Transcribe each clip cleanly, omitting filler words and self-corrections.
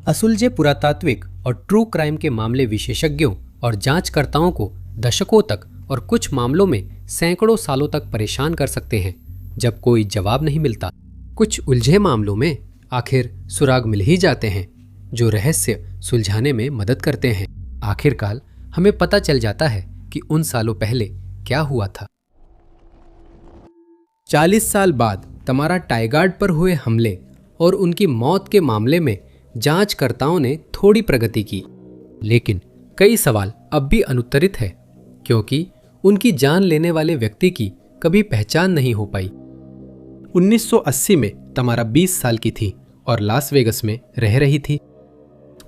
असुलझे पुरातात्विक और true crime के मामले विशेषज्ञों और जांचकर्ताओं को दशकों तक और कुछ मामलों में सैकड़ों सालों तक परेशान कर सकते हैं जब कोई जवाब नहीं मिलता। कुछ उलझे मामलों में आखिर सुराग मिल ही जाते हैं जो रहस्य सुलझाने में मदद करते हैं। आखिरकार हमें पता चल जाता है कि उन सालों पहले क्या हुआ था। 40 साल बाद तमारा टाइगार्ड पर हुए हमले और उनकी मौत के मामले में जांचकर्ताओं ने थोड़ी प्रगति की, लेकिन कई सवाल अब भी अनुत्तरित है क्योंकि उनकी जान लेने वाले व्यक्ति की कभी पहचान नहीं हो पाई। 1980 में तमारा 20 साल की थी और लास वेगस में रह रही थी।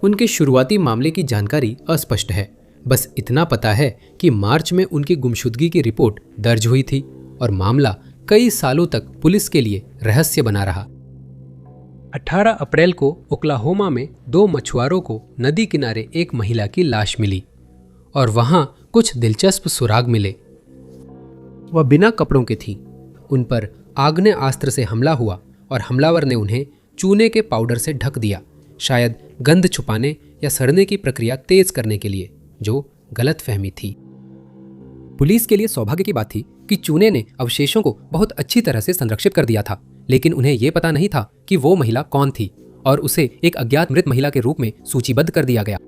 उनके शुरुआती मामले की जानकारी अस्पष्ट है। बस इतना पता है कि मार्च में उनकी गुमशुदगी की रिपोर्ट दर्ज हुई थी और मामला कई सालों तक पुलिस के लिए रहस्य बना रहा। 18 अप्रैल को ओक्लाहोमा में 2 मछुआरों को नदी किनारे एक महिला की लाश मिली और वहां कुछ दिलचस्प सुराग मिले। वह बिना कपड़ों के थी। उन पर आग्नेयास्त्र से हमला हुआ और हमलावर ने उन्हें चूने के पाउडर से ढक दिया, शायद गंध छुपाने या सड़ने की प्रक्रिया तेज करने के लिए, जो गलतफहमी थी। पुलिस के लिए सौभाग्य की बात थी कि चूने ने अवशेषों को बहुत अच्छी तरह से संरक्षित कर दिया था, लेकिन उन्हें यह पता नहीं था कि वो महिला कौन थी और उसे एक अज्ञात मृत महिला के रूप में सूचीबद्ध कर दिया गया।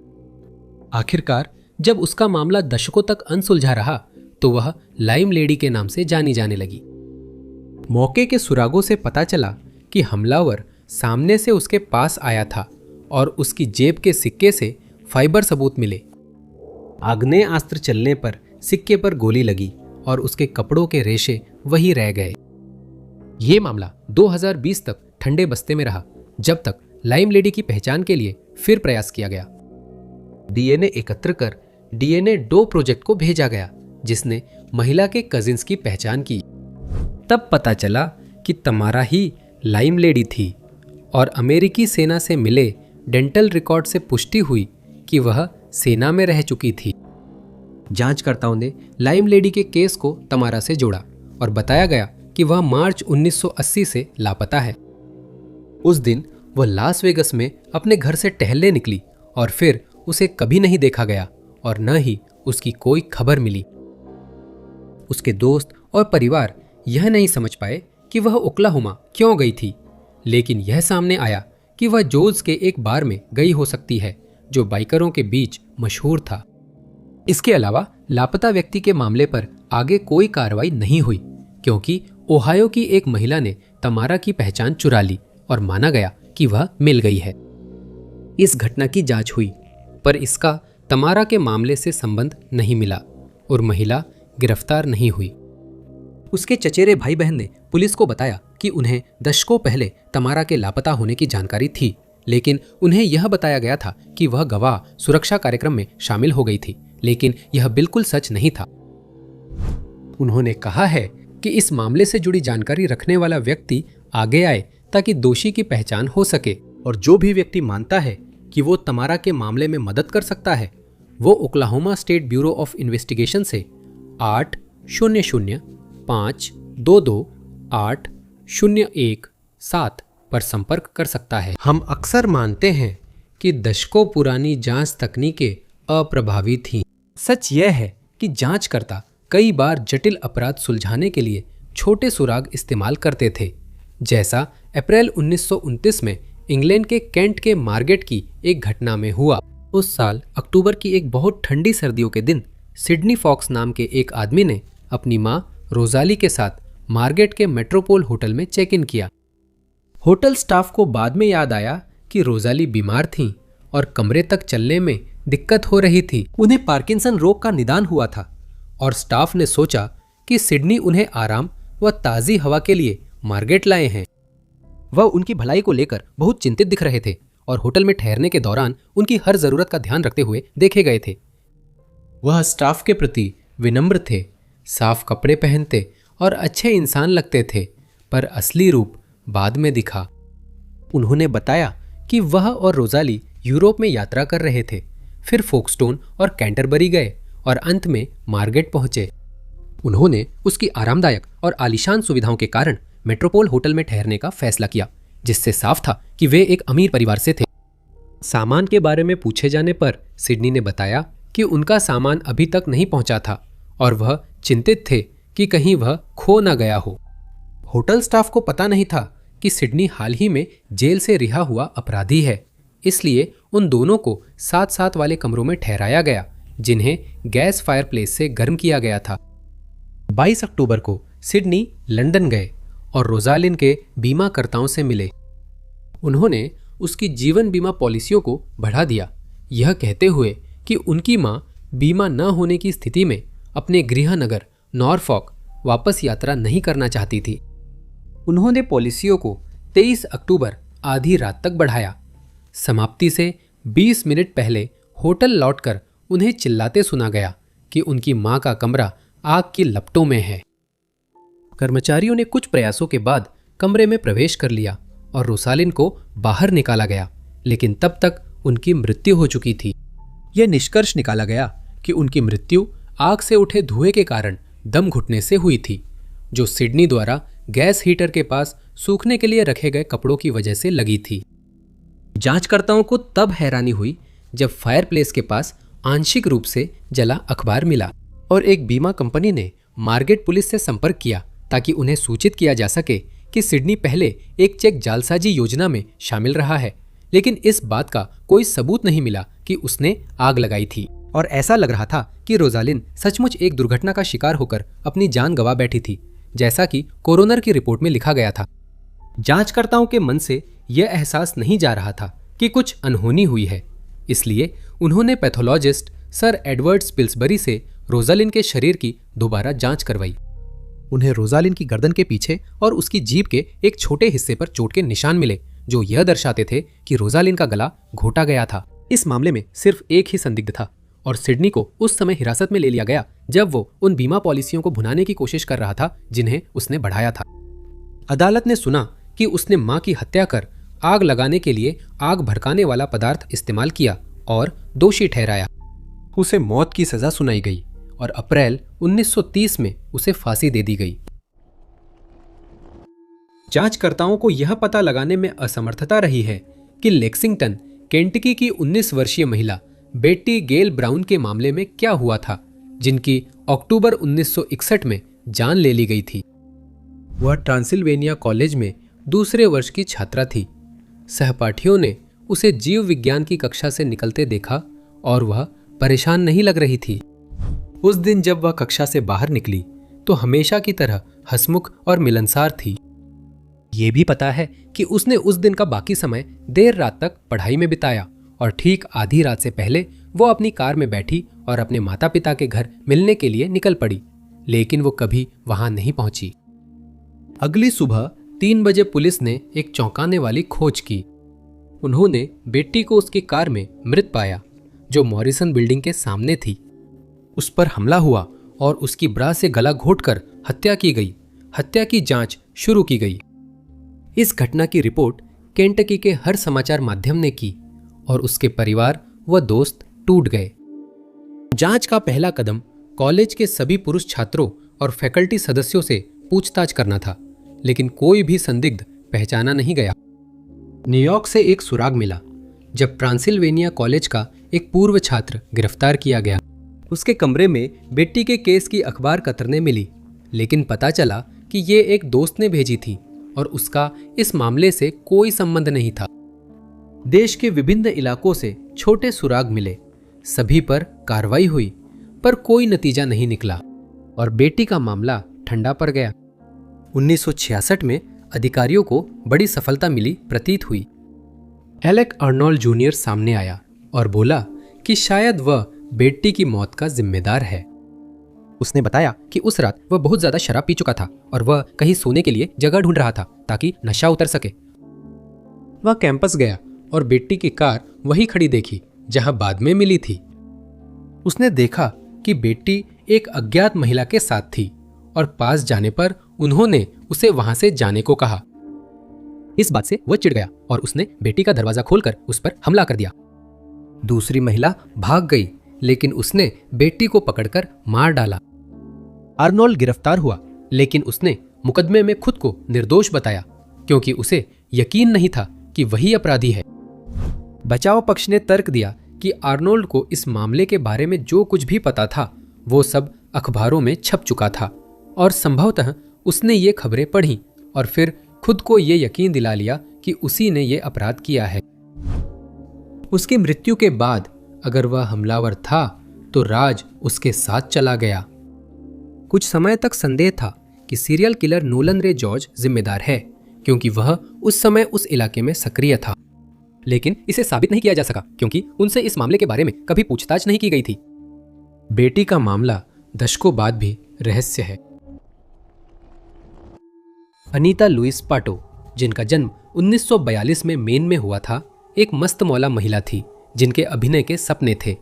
आखिरकार जब उसका मामला दशकों तक अनसुलझा रहा तो वह लाइम लेडी के नाम से जानी जाने लगी। मौके के सुरागों से पता चला कि हमलावर सामने से उसके पास आया था और उसकी जेब के सिक्के से फाइबर सबूत मिले। आग्नेयास्त्र चलने पर सिक्के पर गोली लगी और उसके कपड़ों के रेशे वही रह गए। यह मामला 2020 तक ठंडे बस्ते में रहा, जब तक लाइम लेडी की पहचान के लिए फिर प्रयास किया गया। डीएनए एकत्र कर डीएनए 2 प्रोजेक्ट को भेजा गया, जिसने महिला के कजिन्स की पहचान की। तब पता चला कि तमारा ही लाइम लेडी थी और अमेरिकी सेना से मिले डेंटल रिकॉर्ड से पुष्टि हुई कि वह सेना में रह चुकी थी। जांचकर्ताओं ने लाइम लेडी के केस को तमारा से जोड़ा और बताया गया कि वह मार्च 1980 से लापता है। उस दिन वह लास वेगस में अपने घर से टहलने निकली और फिर उसे कभी नहीं देखा गया और न ही उसकी कोई खबर मिली। उसके दोस्त और परिवार यह नहीं समझ पाए कि वह ओक्लाहोमा क्यों गई थी, लेकिन यह सामने आया कि वह जोल्स के एक बार में गई हो सकती है जो बाइकरों के बीच मशहूर था। इसके अलावा लापता व्यक्ति के मामले पर आगे कोई कार्रवाई नहीं हुई क्योंकि ओहायो की एक महिला ने तमारा की पहचान चुरा ली और माना गया कि वह मिल गई है। इस घटना की जांच हुई पर इसका तमारा के मामले से संबंध नहीं मिला और महिला गिरफ्तार नहीं हुई। उसके चचेरे भाई बहन ने पुलिस को बताया कि उन्हें दशकों पहले तमारा के लापता होने की जानकारी थी, लेकिन उन्हें यह बताया गया था कि वह गवाह सुरक्षा कार्यक्रम में शामिल हो गई थी, लेकिन यह बिल्कुल सच नहीं था। उन्होंने कहा है कि इस मामले से जुड़ी जानकारी रखने वाला व्यक्ति आगे आए ताकि दोषी की पहचान हो सके, और जो भी व्यक्ति मानता है कि वो तमारा के मामले में मदद कर सकता है, वो Oklahoma state bureau of investigation से 800-522-8017 पर संपर्क कर सकता है। हम अक्सर मानते हैं कि दशकों पुरानी जांच तकनीकें अप्रभावी थीं। सच यह है कि जांचकर्ता कई बार जटिल अपराध सुलझाने के लिए छोटे सुराग इस्तेमाल करते थे, जैसा अप्रैल 1929 में इंग्लैंड के कैंट के मार्गेट की एक घटना में हुआ। उस साल अक्टूबर की एक बहुत ठंडी सर्दियों के दिन सिडनी फॉक्स नाम के एक आदमी ने अपनी मां रोजाली के साथ मार्गेट के मेट्रोपोल होटल में चेक इन किया। होटल स्टाफ को बाद में याद आया कि रोजाली बीमार थीं और कमरे तक चलने में दिक्कत हो रही थी। उन्हें पार्किंसन रोग का निदान हुआ था और स्टाफ ने सोचा कि सिडनी उन्हें आराम व ताज़ी हवा के लिए मार्गेट लाए हैं। वह उनकी भलाई को लेकर बहुत चिंतित दिख रहे थे और होटल में ठहरने के दौरान उनकी हर जरूरत का ध्यान रखते हुए देखे गए थे। वह स्टाफ के प्रति विनम्र थे, साफ कपड़े पहनते और अच्छे इंसान लगते थे, पर असली रूप बाद में दिखा। उन्होंने बताया कि वह और रोजाली यूरोप में यात्रा कर रहे थे, फिर फोक्सटोन और कैंटरबरी गए और अंत में मार्गेट पहुंचे। उन्होंने उसकी आरामदायक और आलीशान सुविधाओं के कारण मेट्रोपोल होटल में ठहरने का फैसला किया, जिससे साफ था कि वे एक अमीर परिवार से थे। सामान के बारे में पूछे जाने पर सिडनी ने बताया कि उनका सामान अभी तक नहीं पहुंचा था और वह चिंतित थे कि कहीं वह खो न गया हो। होटल स्टाफ को पता नहीं था कि सिडनी हाल ही में जेल से रिहा हुआ अपराधी है, इसलिए उन दोनों को साथ साथ वाले कमरों में ठहराया गया जिन्हें गैस फायरप्लेस से गर्म किया गया था। 22 अक्टूबर को सिडनी लंदन गए और रोजालिन के बीमाकर्ताओं से मिले। उन्होंने उसकी जीवन बीमा पॉलिसियों को बढ़ा दिया, यह कहते हुए कि उनकी मां बीमा न होने की स्थिति में अपने गृह नगर नॉरफॉक वापस यात्रा नहीं करना चाहती थी। उन्होंने पॉलिसियों को 23 अक्टूबर आधी रात तक बढ़ाया। समाप्ति से 20 मिनट पहले होटल लौटकर उन्हें चिल्लाते सुना गया कि उनकी मां का कमरा आग की लपटों में है। कर्मचारियों ने कुछ प्रयासों के बाद कमरे में प्रवेश कर लिया और रोसालिन को बाहर निकाला गया, लेकिन तब तक उनकी मृत्यु हो चुकी थी। यह निष्कर्ष निकाला गया कि उनकी मृत्यु आग से उठे धुएं के कारण दम घुटने से हुई थी, जो सिडनी द्वारा गैस हीटर के पास सूखने के लिए रखे गए कपड़ों की वजह से लगी थी। जांचकर्ताओं को तब हैरानी हुई जब फायरप्लेस के पास आंशिक रूप से जला अखबार मिला और एक बीमा कंपनी ने मार्गेट पुलिस से संपर्क किया ताकि उन्हें सूचित किया जा सके कि सिडनी पहले एक चेक जालसाजी योजना में शामिल रहा है, लेकिन इस बात का कोई सबूत नहीं मिला कि उसने आग लगाई थी और ऐसा लग रहा था कि रोजालिन सचमुच एक दुर्घटना का शिकार होकर अपनी जान गंवा बैठी थी, जैसा कि कोरोनर की रिपोर्ट में लिखा गया था। जांचकर्ताओं के मन से यह एहसास नहीं जा रहा था कि कुछ अनहोनी हुई है, इसलिए उन्होंने पैथोलॉजिस्ट सर एडवर्ड स्पिल्सबरी से रोजालिन के शरीर की दोबारा जांच करवाई। उन्हें रोजालिन की गर्दन के पीछे और उसकी जीभ के एक छोटे हिस्से पर चोट के निशान मिले, जो यह दर्शाते थे कि रोजालिन का गला घोटा गया था। इस मामले में सिर्फ एक ही संदिग्ध था और सिडनी को उस समय हिरासत में ले लिया गया जब वो उन बीमा पॉलिसियों को भुनाने की कोशिश कर रहा था जिन्हें उसने बढ़ाया था। अदालत ने सुना कि उसने मां की हत्या कर आग लगाने के लिए आग भड़काने वाला पदार्थ इस्तेमाल किया और दोषी ठहराया। उसे मौत की सजा सुनाई गई और अप्रैल 1930 में उसे फांसी दे दी गई। जांचकर्ताओं को यह पता लगाने में असमर्थता रही है कि लेक्सिंगटन केंटकी की 19 वर्षीय महिला बेट्टी गेल ब्राउन के मामले में क्या हुआ था, जिनकी अक्टूबर 1961 में जान ले ली गई थी। वह ट्रांसिल्वेनिया कॉलेज में दूसरे वर्ष की छात्रा थी। सहपाठियों ने उसे जीव विज्ञान की कक्षा से निकलते देखा और वह परेशान नहीं लग रही थी। उस दिन जब वह कक्षा से बाहर निकली तो हमेशा की तरह हंसमुख और मिलनसार थी। ये भी पता है कि उसने उस दिन का बाकी समय देर रात तक पढ़ाई में बिताया और ठीक आधी रात से पहले वो अपनी कार में बैठी और अपने माता पिता के घर मिलने के लिए निकल पड़ी, लेकिन वो कभी वहां नहीं पहुंची। अगली सुबह 3 बजे पुलिस ने एक चौंकाने वाली खोज की। उन्होंने बेटी को उसकी कार में मृत पाया, जो मॉरिसन बिल्डिंग के सामने थी। उस पर हमला हुआ और उसकी ब्रा से गला घोंटकर हत्या की गई। हत्या की जांच शुरू की गई। इस घटना की रिपोर्ट केंटकी के हर समाचार माध्यम ने की और उसके परिवार व दोस्त टूट गए। जांच का पहला कदम कॉलेज के सभी पुरुष छात्रों और फैकल्टी सदस्यों से पूछताछ करना था, लेकिन कोई भी संदिग्ध पहचाना नहीं गया। न्यूयॉर्क से एक सुराग मिला जब ट्रांसिल्वेनिया कॉलेज का एक पूर्व छात्र गिरफ्तार किया गया। उसके कमरे में बेटी के केस की अखबार कतरने मिली, लेकिन पता चला कि ये एक दोस्त ने भेजी थी और उसका इस मामले से कोई संबंध नहीं था। देश के विभिन्न इलाकों से छोटे सुराग मिले, सभी पर कार्रवाई हुई, पर कोई नतीजा नहीं निकला और बेटी का मामला ठंडा पड़ गया। 1966 में अधिकारियों को बड़ी सफलता मिली प्रतीत हुई। एलेक अर्नोल्ड जूनियर सामने आया और बोला कि शायद वह बेटी की मौत का जिम्मेदार है। उसने बताया कि उस रात वह बहुत ज्यादा शराब पी चुका था और वह कहीं सोने के लिए जगह ढूंढ रहा था ताकि नशा उतर सके। वह कैंपस गया और बेटी की कार वहीं खड़ी देखी जहां बाद में मिली थी। उसने देखा कि बेटी एक अज्ञात महिला के साथ थी और पास जाने पर उन्होंने उसे वहां से जाने को कहा। इस बात से वह चिढ़ गया और उसने बेटी का दरवाजा खोलकर उस पर हमला कर दिया। दूसरी महिला भाग गई, लेकिन उसने बेटी को पकड़कर मार डाला। अर्नोल्ड गिरफ्तार हुआ, लेकिन उसने मुकदमे में खुद को निर्दोष बताया क्योंकि उसे यकीन नहीं था कि वही अपराधी है। बचाव पक्ष ने तर्क दिया कि आर्नोल्ड को इस मामले के बारे में जो कुछ भी पता था वो सब अखबारों में छप चुका था और संभवतः उसने ये खबरें पढ़ी और फिर खुद को ये यकीन दिला लिया कि उसी ने ये अपराध किया है। उसकी मृत्यु के बाद अगर वह हमलावर था तो राज उसके साथ चला गया। कुछ समय तक संदेह था कि सीरियल किलर नोलन रे जॉर्ज जिम्मेदार है, क्योंकि वह उस समय उस इलाके में सक्रिय था, लेकिन इसे साबित नहीं किया जा सका क्योंकि उनसे इस मामले के बारे में कभी पूछताछ नहीं की गई थी। बेटी का मामला दशकों बाद भी रहस्य है। अनीता लुइस पाटो, जिनका जन्म 1942 में मेन में हुआ था, एक मस्त मौला महिला थी जिनके अभिनय के सपने थे।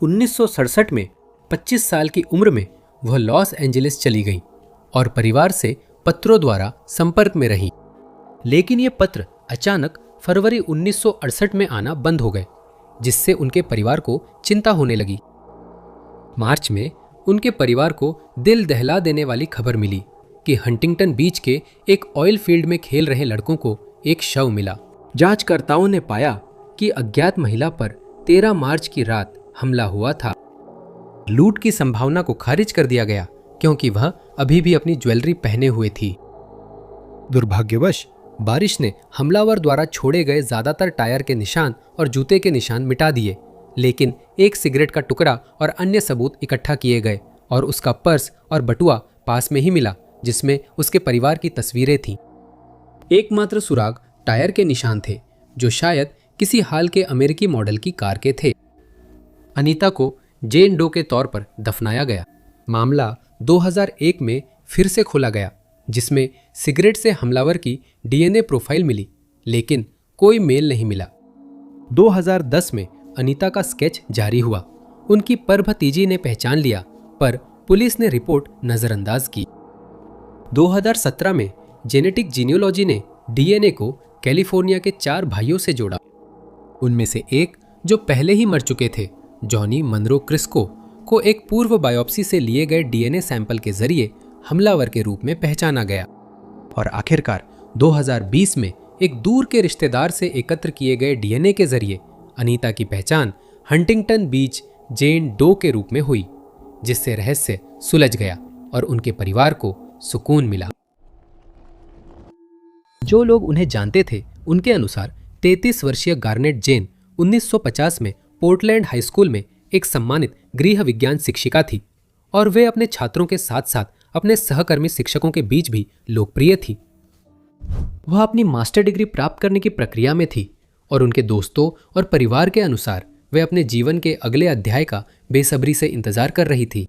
1967 में 25 साल की उम्र में वह लॉस एंजलिस चली गई और परिवार से पत्रों द्वारा संपर्क में रही, लेकिन ये पत्र अचानक फरवरी 1968 में आना बंद हो गए, जिससे उनके परिवार को चिंता होने लगी। मार्च में उनके परिवार को दिल दहला देने वाली खबर मिली कि हंटिंगटन बीच के एक ऑयल फील्ड में खेल रहे लड़कों को एक शव मिला। जांचकर्ताओं ने पाया कि अज्ञात महिला पर 13 मार्च की रात हमला हुआ था। लूट की संभावना को खारिज कर दिया गया क्योंकि वह अभी भी अपनी ज्वेलरी पहने हुए थी। दुर्भाग्यवश बारिश ने हमलावर द्वारा छोड़े गए ज्यादातर टायर के निशान और जूते के निशान मिटा दिए, लेकिन एक सिगरेट का टुकड़ा और अन्य सबूत इकट्ठा किए गए और उसका पर्स और बटुआ पास में ही मिला जिसमें उसके परिवार की तस्वीरें थीं। एकमात्र सुराग टायर के निशान थे जो शायद किसी हाल के अमेरिकी मॉडल की कार के थे। अनीता को जेन डो के तौर पर दफनाया गया। मामला 2001 में फिर से खोला गया जिसमें सिगरेट से हमलावर की डीएनए प्रोफाइल मिली, लेकिन कोई मेल नहीं मिला। 2010 में अनीता का स्केच जारी हुआ। उनकी परभतीजी ने पहचान लिया, पर पुलिस ने रिपोर्ट नजरअंदाज की। 2017 में जेनेटिक जीनियोलॉजी ने डीएनए को कैलिफोर्निया के 4 भाइयों से जोड़ा। उनमें से एक जो पहले ही मर चुके थे, जॉनी मनरो क्रिस्को, को एक पूर्व बायोप्सी से लिए गए डीएनए सैंपल के जरिए हमलावर के रूप में पहचाना गया। और आखिरकार 2020 में एक दूर के रिश्तेदार से एकत्र किए गए डीएनए के जरिए अनीता की पहचान हंटिंगटन बीच जेन डो के रूप में हुई, जिससे रहस्य सुलझ गया और उनके परिवार को सुकून मिला। जो लोग उन्हें जानते थे उनके अनुसार 33 वर्षीय गार्नेट जेन 1950 में पोर्टलैंड हाई स्कूल में एक सम्मानित गृह विज्ञान शिक्षिका थी और वे अपने छात्रों के साथ साथ अपने सहकर्मी शिक्षकों के बीच भी लोकप्रिय थी। वह अपनी मास्टर डिग्री प्राप्त करने की प्रक्रिया में थी और उनके दोस्तों और परिवार के अनुसार वे अपने जीवन के अगले अध्याय का बेसब्री से इंतजार कर रही थी।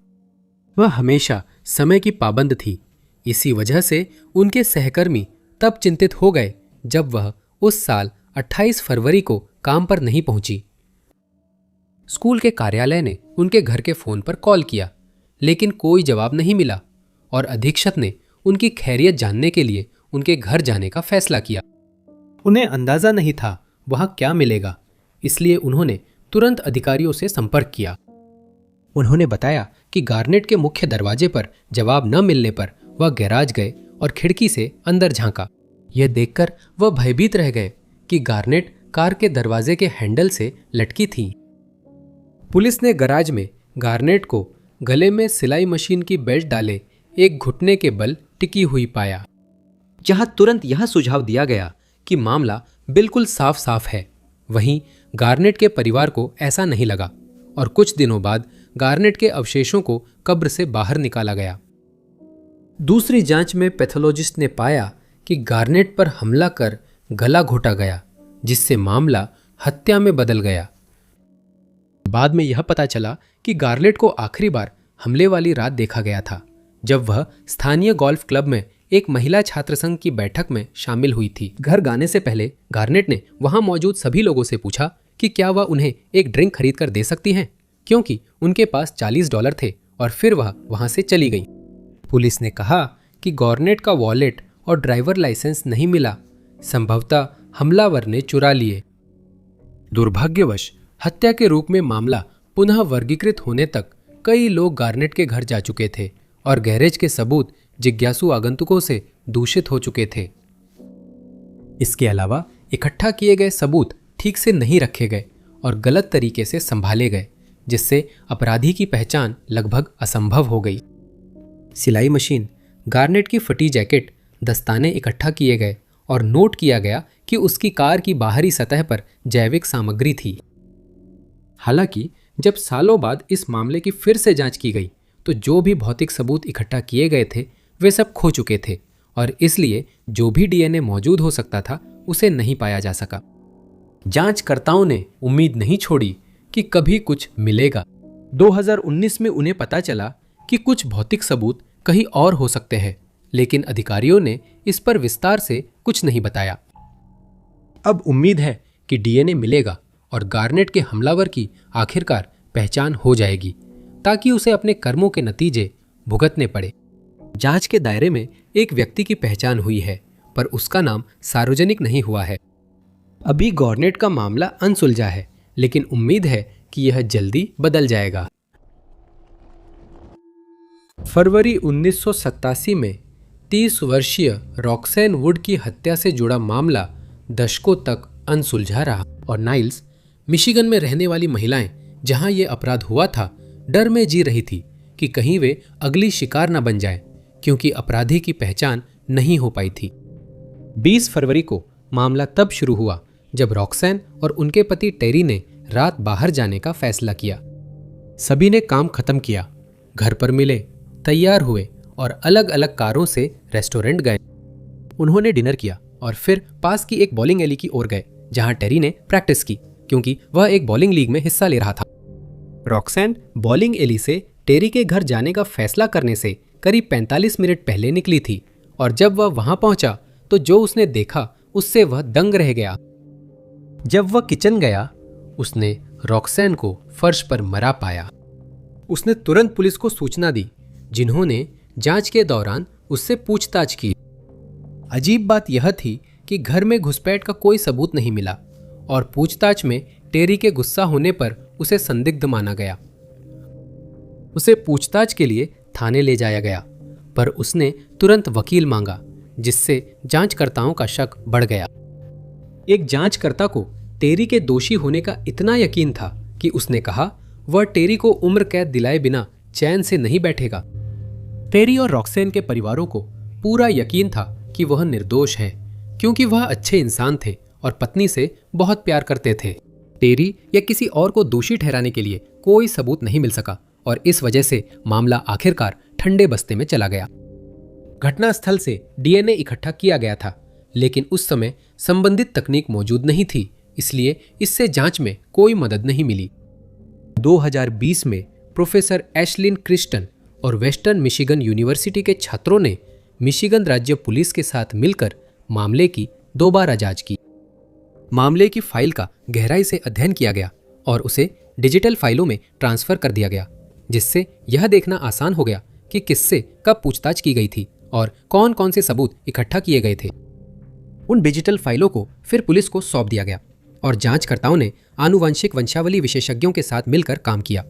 वह हमेशा समय की पाबंद थी। इसी वजह से उनके सहकर्मी तब चिंतित हो गए जब वह उस साल 28 फरवरी को काम पर नहीं पहुंची। स्कूल के कार्यालय ने उनके घर के फोन पर कॉल किया, लेकिन कोई जवाब नहीं मिला और अधीक्षक ने उनकी खैरियत जानने के लिए उनके घर जाने का फैसला किया। उन्हें अंदाजा नहीं था वहां क्या मिलेगा, इसलिए उन्होंने तुरंत अधिकारियों से संपर्क किया। उन्होंने बताया कि गार्नेट के मुख्य दरवाजे पर जवाब न मिलने पर वह गैराज गए और खिड़की से अंदर झांका। यह देखकर वह भयभीत रह गए कि गार्नेट कार के दरवाजे के हैंडल से लटकी थी। पुलिस ने गैराज में गार्नेट को गले में सिलाई मशीन की बेल्ट डाले एक घुटने के बल टिकी हुई पाया, जहां तुरंत यह सुझाव दिया गया कि मामला बिल्कुल साफ साफ है। वहीं गार्नेट के परिवार को ऐसा नहीं लगा और कुछ दिनों बाद गार्नेट के अवशेषों को कब्र से बाहर निकाला गया। दूसरी जांच में पैथोलॉजिस्ट ने पाया कि गार्नेट पर हमला कर गला घोटा गया, जिससे मामला हत्या में बदल गया। बाद में यह पता चला कि गार्नेट को आखिरी बार हमले वाली रात देखा गया था, जब वह स्थानीय गोल्फ क्लब में एक महिला छात्र संघ की बैठक में शामिल हुई थी। घर जाने से पहले गार्नेट ने वहां मौजूद सभी लोगों से पूछा कि क्या वह उन्हें एक ड्रिंक खरीद कर दे सकती हैं, क्योंकि उनके पास $40 थे, और फिर वह वहां से चली गई। पुलिस ने कहा कि गार्नेट का वॉलेट और ड्राइवर लाइसेंस नहीं मिला, संभवतः हमलावर ने चुरा लिए। दुर्भाग्यवश हत्या के रूप में मामला पुनः वर्गीकृत होने तक कई लोग गार्नेट के घर जा चुके थे और गैरेज के सबूत जिज्ञासु आगंतुकों से दूषित हो चुके थे। इसके अलावा इकट्ठा किए गए सबूत ठीक से नहीं रखे गए और गलत तरीके से संभाले गए, जिससे अपराधी की पहचान लगभग असंभव हो गई। सिलाई मशीन, गार्नेट की फटी जैकेट, दस्ताने इकट्ठा किए गए और नोट किया गया कि उसकी कार की बाहरी सतह पर जैविक सामग्री थी। हालांकि जब सालों बाद इस मामले की फिर से जांच की गई तो जो भी भौतिक सबूत इकट्ठा किए गए थे वे सब खो चुके थे और इसलिए जो भी डीएनए मौजूद हो सकता था उसे नहीं पाया जा सका। जांचकर्ताओं ने उम्मीद नहीं छोड़ी कि कभी कुछ मिलेगा। 2019 में उन्हें पता चला कि कुछ भौतिक सबूत कहीं और हो सकते हैं, लेकिन अधिकारियों ने इस पर विस्तार से कुछ नहीं बताया। अब उम्मीद है कि डीएनए मिलेगा और गार्नेट के हमलावर की आखिरकार पहचान हो जाएगी, ताकि उसे अपने कर्मों के नतीजे भुगतने पड़े। जांच के दायरे में एक व्यक्ति की पहचान हुई है, पर उसका नाम सार्वजनिक नहीं हुआ है। अभी गार्नेट का मामला अनसुलझा है, लेकिन उम्मीद है कि यह जल्दी बदल जाएगा। फरवरी 1987 में 30 वर्षीय रॉक्सैन वुड की हत्या से जुड़ा मामला दशकों तक अनसुलझा रहा और नाइल्स, मिशिगन में रहने वाली महिलाएं जहां ये अपराध हुआ था, डर में जी रही थी कि कहीं वे अगली शिकार न बन जाएं, क्योंकि अपराधी की पहचान नहीं हो पाई थी। 20 फरवरी को मामला तब शुरू हुआ जब रॉक्सैन और उनके पति टेरी ने रात बाहर जाने का फैसला किया। सभी ने काम खत्म किया, घर पर मिले, तैयार हुए और अलग अलग कारों से रेस्टोरेंट गए। उन्होंने डिनर किया और फिर पास की एक बॉलिंग एली की ओर गए, जहां टेरी ने प्रैक्टिस की, क्योंकि वह एक बॉलिंग लीग में हिस्सा ले रहा था। रॉक्सैन बॉलिंग एली से टेरी के घर जाने का फैसला करने से करीब 45 मिनट पहले निकली थी और जब वह वहां पहुंचा तो जो उसने देखा उससे वह दंग रह गया। जब वह किचन गया, उसने रॉक्सैन को फर्श पर मरा पाया। उसने तुरंत पुलिस को सूचना दी, जिन्होंने जांच के दौरान उससे पूछताछ की। अजीब बात यह थी कि घर में घुसपैठ का कोई सबूत नहीं मिला और पूछताछ में टेरी के गुस्सा होने पर उसे संदिग्ध माना गया। उसे पूछताछ के लिए थाने ले जाया गया, पर उसने तुरंत वकील मांगा, जिससे जांचकर्ताओं का शक बढ़ गया। एक जांचकर्ता को टेरी के दोषी होने का इतना यकीन था कि उसने कहा वह टेरी को उम्र कैद दिलाए बिना चैन से नहीं बैठेगा। टेरी और रॉक्सैन के परिवारों को पूरा यकीन था कि वह निर्दोष है, क्योंकि वह अच्छे इंसान थे और पत्नी से बहुत प्यार करते थे। टेरी या किसी और को दोषी ठहराने के लिए कोई सबूत नहीं मिल सका और इस वजह से मामला आखिरकार ठंडे बस्ते में चला गया। घटनास्थल से डीएनए इकट्ठा किया गया था, लेकिन उस समय संबंधित तकनीक मौजूद नहीं थी, इसलिए इससे जांच में कोई मदद नहीं मिली। 2020 में प्रोफेसर एशलिन क्रिस्टन और वेस्टर्न मिशिगन यूनिवर्सिटी के छात्रों ने मिशिगन राज्य पुलिस के साथ मिलकर मामले की दोबारा जांच की। मामले की फाइल का गहराई से अध्ययन किया गया और उसे डिजिटल फाइलों में ट्रांसफर कर दिया गया, जिससे यह देखना आसान हो गया कि किससे कब पूछताछ की गई थी और कौन कौन से सबूत इकट्ठा किए गए थे। उन डिजिटल फाइलों को फिर पुलिस को सौंप दिया गया और जांचकर्ताओं ने आनुवंशिक वंशावली विशेषज्ञों के साथ मिलकर काम किया,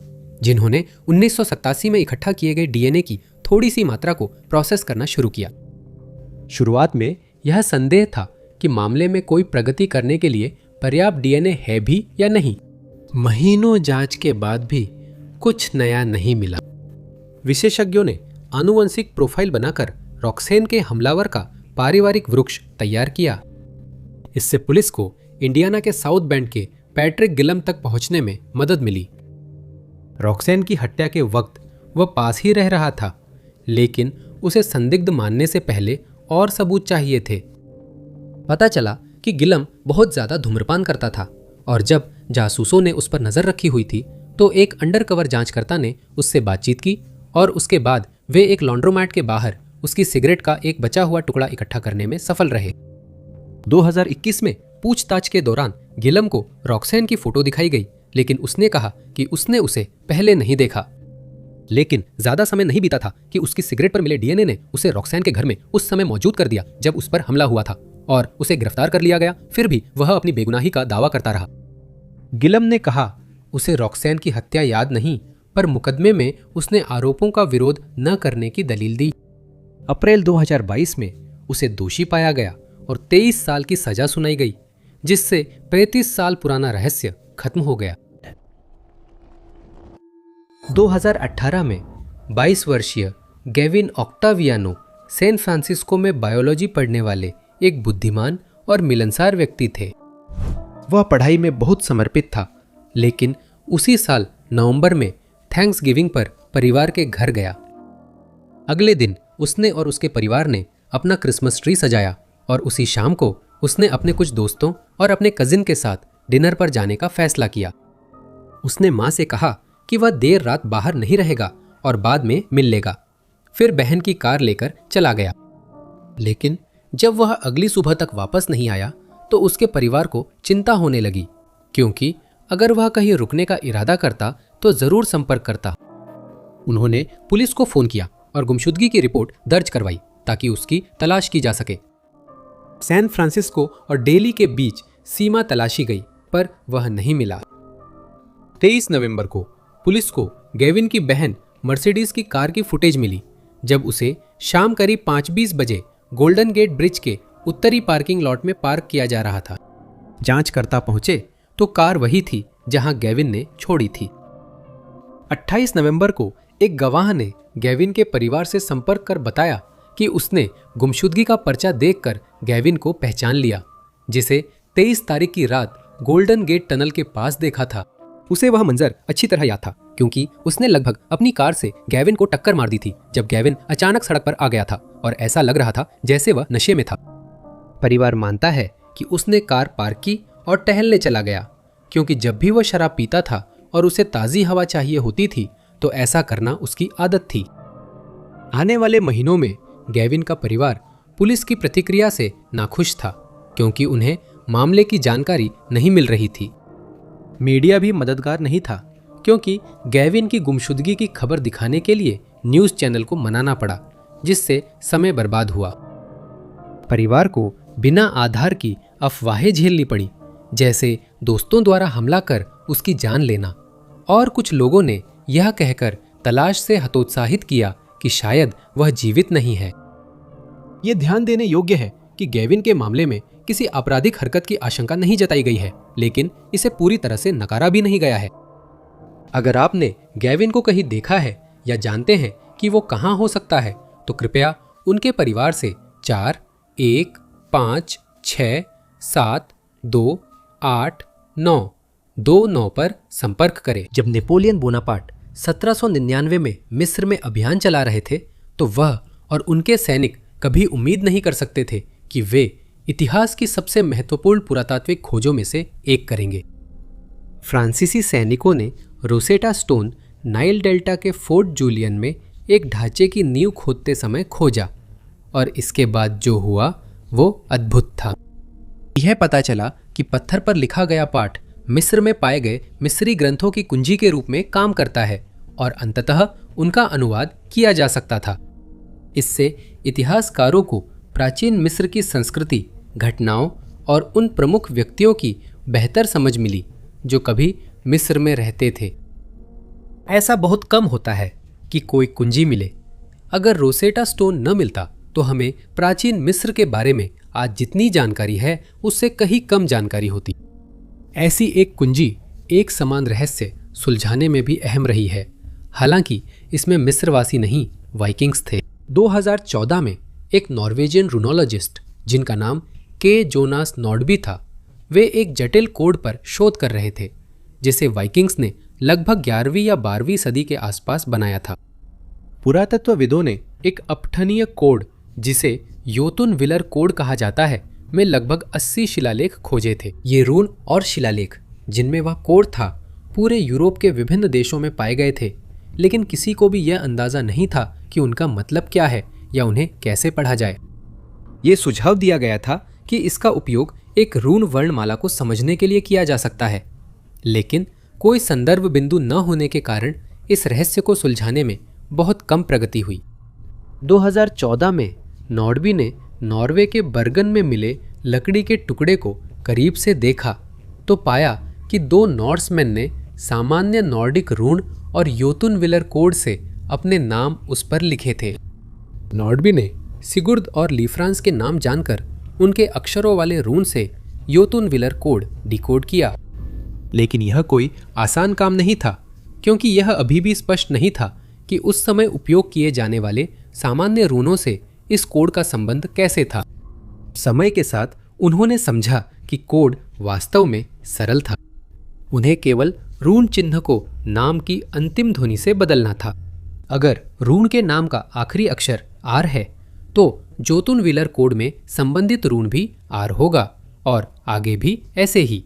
जिन्होंने 1987 में इकट्ठा किए गए डीएनए की थोड़ी सी मात्रा को प्रोसेस करना शुरू किया। शुरुआत में यह संदेह था कि मामले में कोई प्रगति करने के लिए पर्याप्त डीएनए है भी या नहीं। महीनों जांच के बाद भी कुछ नया नहीं मिला। विशेषज्ञों ने आनुवंशिक प्रोफाइल बनाकर रॉक्सैन के हमलावर का पारिवारिक वृक्ष तैयार किया। इससे पुलिस को इंडियाना के साउथ बेंड के पैट्रिक गिलम तक पहुंचने में मदद मिली। रॉक्सैन की हत्या के वक्त वह पास ही रह रहा था, लेकिन उसे संदिग्ध मानने से पहले और सबूत चाहिए थे। पता चला कि गिलम बहुत ज्यादा धूम्रपान करता था और जब जासूसों ने उस पर नजर रखी हुई थी तो एक अंडरकवर जांचकर्ता ने उससे बातचीत की और उसके बाद वे एक लॉन्ड्रोमैट के बाहर उसकी सिगरेट का एक बचा हुआ टुकड़ा इकट्ठा करने में सफल रहे। 2021 में पूछताछ के दौरान गिलम को रॉक्सैन की फोटो दिखाई गई, लेकिन उसने कहा कि उसने उसे पहले नहीं देखा। लेकिन ज्यादा समय नहीं बीता था कि उसकी सिगरेट पर मिले डीएनए ने उसे रॉक्सैन के घर में उस समय मौजूद कर दिया जब उस पर हमला हुआ था और उसे गिरफ्तार कर लिया गया। फिर भी वह अपनी बेगुनाही का दावा करता रहा। गिलम ने कहा उसे रॉक्सैन की हत्या याद नहीं, पर मुकदमे में उसने आरोपों का विरोध न करने की दलील दी। अप्रैल 2022 में उसे दोषी पाया गया और 23 साल की सजा सुनाई गई। जिससे 35 साल पुराना रहस्य खत्म हो गया। 2018 में 22 वर्षीय गेविन ऑक्टावियानो सैन फ्रांसिस्को में बायोलॉजी पढ़ने वाले एक बुद्धिमान और मिलनसार व्यक्ति थे। वह पढ़ाई में बहुत समर्पित था, लेकिन उसी साल नवंबर में थैंक्सगिविंग पर परिवार के घर गया। अगले दिन उसने और उसके परिवार ने अपना क्रिसमस ट्री सजाया और उसी शाम को उसने अपने कुछ दोस्तों और अपने कजिन के साथ डिनर पर जाने का फैसला किया। उसने माँ से कहा कि वह देर रात बाहर नहीं रहेगा और बाद में मिल लेगा। फिर बहन की कार लेकर चला गया। लेकिन जब वह अगली सुबह तक वापस नहीं आया तो उसके परिवार को चिंता होने लगी, क्योंकि अगर वह कहीं रुकने का इरादा करता तो जरूर संपर्क करता। उन्होंने पुलिस को फोन किया और गुमशुदगी की रिपोर्ट दर्ज करवाई ताकि उसकी तलाश की जा सके। सैन फ्रांसिस्को और डेली के बीच सीमा तलाशी गई, पर वह नहीं मिला। 23 नवंबर को पुलिस को गेविन की बहन मर्सिडीज की कार की फुटेज मिली, जब उसे शाम करीब 5:20 बजे गोल्डन गेट ब्रिज के उत्तरी पार्किंग लॉट में पार्क किया जा रहा था। जांचकर्ता पहुंचे तो कार वही थी जहां गेविन ने छोड़ी थी। 28 नवंबर को एक गवाह ने गेविन के परिवार से संपर्क कर बताया कि उसने गुमशुदगी का पर्चा देखकर गेविन को पहचान लिया, जिसे 23 तारीख की रात गोल्डन गेट टनल के पास देखा था। उसे वह मंजर अच्छी तरह याद था, क्योंकि उसने लगभग अपनी कार से गेविन को टक्कर मार दी थी जब गेविन अचानक सड़क पर आ गया था और ऐसा लग रहा था जैसे वह नशे में था। परिवार मानता है कि उसने कार पार्क की और टहलने चला गया, क्योंकि जब भी वह शराब पीता था और उसे ताज़ी हवा चाहिए होती थी तो ऐसा करना उसकी आदत थी। आने वाले महीनों में गेविन का परिवार पुलिस की प्रतिक्रिया से नाखुश था, क्योंकि उन्हें मामले की जानकारी नहीं मिल रही थी। मीडिया भी मददगार नहीं था, क्योंकि गेविन की गुमशुदगी की खबर दिखाने के लिए न्यूज़ चैनल को मनाना पड़ा, जिससे समय बर्बाद हुआ। परिवार को बिना आधार की अफवाहें झेलनी पड़ी, जैसे दोस्तों द्वारा हमला कर उसकी जान लेना, और कुछ लोगों ने यह कहकर तलाश से हतोत्साहित किया कि शायद वह जीवित नहीं है। यह ध्यान देने योग्य है कि गेविन के मामले में किसी आपराधिक हरकत की आशंका नहीं जताई गई है, लेकिन इसे पूरी तरह से नकारा भी नहीं गया है। अगर आपने गेविन को कहीं देखा है या जानते हैं कि वो कहां हो सकता है, तो कृपया उनके परिवार से 4156728929 पर संपर्क करें। जब नेपोलियन बोनापार्ट 1799 में मिस्र में अभियान चला रहे थे, तो वह और उनके सैनिक कभी उम्मीद नहीं कर सकते थे कि वे इतिहास की सबसे महत्वपूर्ण पुरातात्विक खोजों में से एक करेंगे। फ्रांसीसी सैनिकों ने रोसेटा स्टोन नाइल डेल्टा के फोर्ट जूलियन में एक ढांचे की नींव खोदते समय खोजा, और इसके बाद जो हुआ वो अद्भुत था। यह पता चला कि पत्थर पर लिखा गया पाठ मिस्र में पाए गए मिस्री ग्रंथों की कुंजी के रूप में काम करता है, और अंततः उनका अनुवाद किया जा सकता था। इससे इतिहासकारों को प्राचीन मिस्र की संस्कृति, घटनाओं और उन प्रमुख व्यक्तियों की बेहतर समझ मिली जो कभी मिस्र में रहते थे। ऐसा बहुत कम होता है कि कोई कुंजी मिले। अगर रोसेटा स्टोन न मिलता तो हमें प्राचीन मिस्र के बारे में आज जितनी जानकारी है उससे कहीं कम जानकारी होती। ऐसी एक कुंजी एक समान रहस्य सुलझाने में भी अहम रही है। हालांकि इसमें मिस्रवासी नहीं, वाइकिंग्स थे। 2014 में एक नॉर्वेजियन रूनोलॉजिस्ट जिनका नाम के जोनास नॉर्डबी था, वे एक जटिल कोड पर शोध कर रहे थे जिसे वाइकिंग्स ने लगभग 11वीं या 12वीं सदी के आसपास बनाया था। पुरातत्वविदों ने एक अपठनीय कोड, जिसे योतुन विलर कोड कहा जाता है, में लगभग 80 शिलालेख खोजे थे। ये रून और शिलालेख जिनमें वह कोड था पूरे यूरोप के विभिन्न देशों में पाए गए थे, लेकिन किसी को भी यह अंदाजा नहीं था कि उनका मतलब क्या है या उन्हें कैसे पढ़ा जाए। ये सुझाव दिया गया था कि इसका उपयोग एक रून वर्णमाला को समझने के लिए किया जा सकता है, लेकिन कोई संदर्भ बिंदु न होने के कारण इस रहस्य को सुलझाने में बहुत कम प्रगति हुई। 2014 में नॉर्डबी ने नॉर्वे के बर्गन में मिले लकड़ी के टुकड़े को करीब से देखा तो पाया कि 2 नॉर्समैन ने सामान्य नॉर्डिक रून और योतुन विलर कोड से अपने नाम उस पर लिखे थे। नॉर्डबी ने सिगुर्द और लीफ्रांस के नाम जानकर उनके अक्षरों वाले रून से योतुनविलर कोड डिकोड किया। लेकिन यह कोई आसान काम नहीं था, क्योंकि यह अभी भी स्पष्ट नहीं था कि उस समय उपयोग किए जाने वाले सामान्य रूनों से इस कोड का संबंध कैसे था। समय के साथ उन्होंने समझा कि कोड वास्तव में सरल था। उन्हें केवल रून चिन्ह को नाम की अंतिम ध्वनि से बदलना था। अगर रून के नाम का आखिरी अक्षर आर है तो जोतुनविलर कोड में संबंधित रून भी आर होगा और आगे भी ऐसे ही।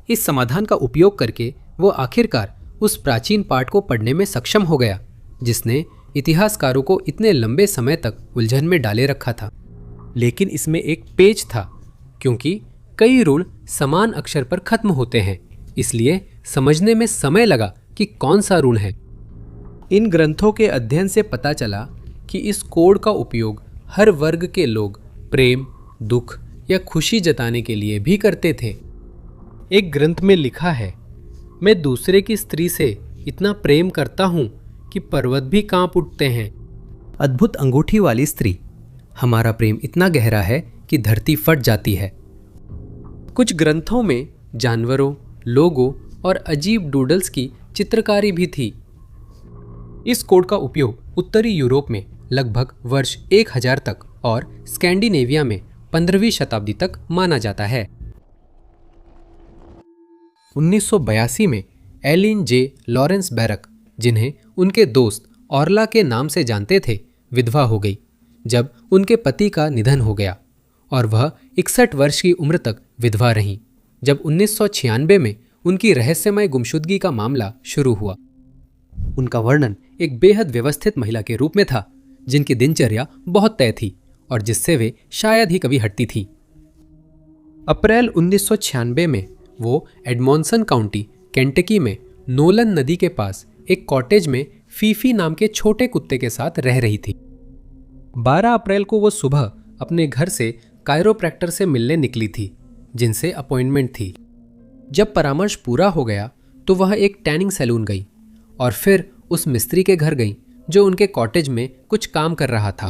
इस समाधान का उपयोग करके वो आखिरकार उस प्राचीन पाठ को पढ़ने में सक्षम हो गया जिसने इतिहासकारों को इतने लंबे समय तक उलझन में डाले रखा था। लेकिन इसमें एक पेच था, क्योंकि कई ऋण समान अक्षर पर खत्म होते हैं, इसलिए समझने में समय लगा कि कौन सा ऋण है। इन ग्रंथों के अध्ययन से पता चला कि इस कोड का उपयोग हर वर्ग के लोग प्रेम, दुख या खुशी जताने के लिए भी करते थे। एक ग्रंथ में लिखा है, मैं दूसरे की स्त्री से इतना प्रेम करता हूं कि पर्वत भी कांप उठते हैं। अद्भुत अंगूठी वाली स्त्री, हमारा प्रेम इतना गहरा है कि धरती फट जाती है। कुछ ग्रंथों में जानवरों, लोगों और अजीब डूडल्स की चित्रकारी भी थी। इस कोड का उपयोग उत्तरी यूरोप में लगभग वर्ष 1000 तक और स्कैंडिनेविया में 15वीं शताब्दी तक माना जाता है। 1982 में एलिन जे लॉरेंस बैरक, जिन्हें उनके दोस्त ऑर्ला के नाम से जानते थे, विधवा हो गई जब उनके पति का निधन हो गया और वह 61 वर्ष की उम्र तक विधवा रहीं जब 1996 में उनकी रहस्यमय गुमशुदगी का मामला शुरू हुआ। उनका वर्णन एक बेहद व्यवस्थित महिला के रूप में था, जिनकी दिनचर्या बहुत तय थी और जिससे वे शायद ही कभी हटती थी। अप्रैल 1996 में वो एडमॉन्सन काउंटी, केंटकी में नोलन नदी के पास एक कॉटेज में फीफी नाम के छोटे कुत्ते के साथ रह रही थी। 12 अप्रैल को वो सुबह अपने घर से कायरोप्रैक्टर से मिलने निकली थी, जिनसे अपॉइंटमेंट थी। जब परामर्श पूरा हो गया तो वह एक टैनिंग सैलून गई और फिर उस मिस्त्री के घर गई जो उनके कॉटेज में कुछ काम कर रहा था।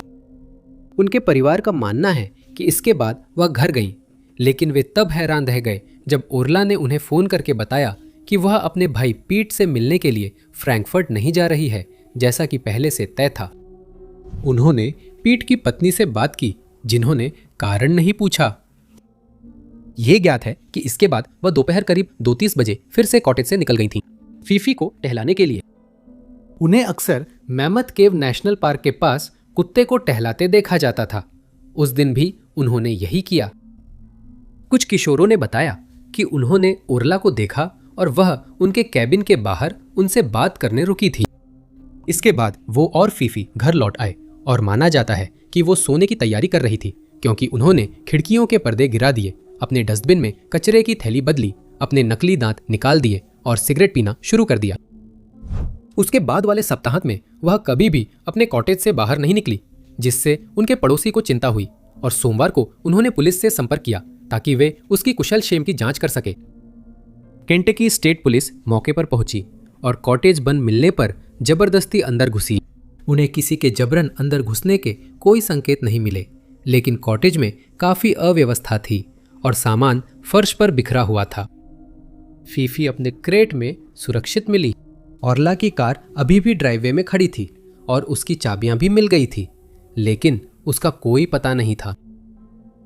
उनके परिवार का मानना है कि इसके बाद वह घर गई, लेकिन वे तब हैरान रह गए जब ओर्ला ने उन्हें फोन करके बताया कि वह अपने भाई पीट से मिलने के लिए फ्रैंकफर्ट नहीं जा रही है, जैसा कि पहले से तय था। उन्होंने पीट की पत्नी से बात की, जिन्होंने कारण नहीं पूछा। यह ज्ञात है कि इसके बाद वह दोपहर करीब 2:30 बजे फिर से कॉटेज से निकल गई थीं, फीफी को टहलाने के लिए। उन्हें अक्सर मैमथ केव नेशनल पार्क के पास कुत्ते को टहलाते देखा जाता था। उस दिन भी उन्होंने यही किया। कुछ किशोरों ने बताया कि उन्होंने ओर्ला को देखा और वह उनके कैबिन के बाहर उनसे बात करने रुकी थी। इसके बाद वो और फीफी घर लौट आए और माना जाता है कि वो सोने की तैयारी कर रही थी, क्योंकि उन्होंने खिड़कियों के पर्दे गिरा दिए, अपने डस्टबिन में कचरे की थैली बदली, अपने नकली दांत निकाल दिए और सिगरेट पीना शुरू कर दिया। उसके बाद वाले सप्ताहांत में वह कभी भी अपने कॉटेज से बाहर नहीं निकली, जिससे उनके पड़ोसी को चिंता हुई और सोमवार को उन्होंने पुलिस से संपर्क किया ताकि वे उसकी कुशल क्षेम की जांच कर सके। केंटकी स्टेट पुलिस मौके पर पहुंची और कॉटेज बंद मिलने पर जबरदस्ती अंदर घुसी। उन्हें किसी के जबरन अंदर घुसने के कोई संकेत नहीं मिले, लेकिन कॉटेज में काफी अव्यवस्था थी और सामान फर्श पर बिखरा हुआ था। फीफी अपने क्रेट में सुरक्षित मिली। ऑर्ला की कार अभी भी ड्राइववे में खड़ी थी और उसकी चाबियां भी मिल गई थी, लेकिन उसका कोई पता नहीं था।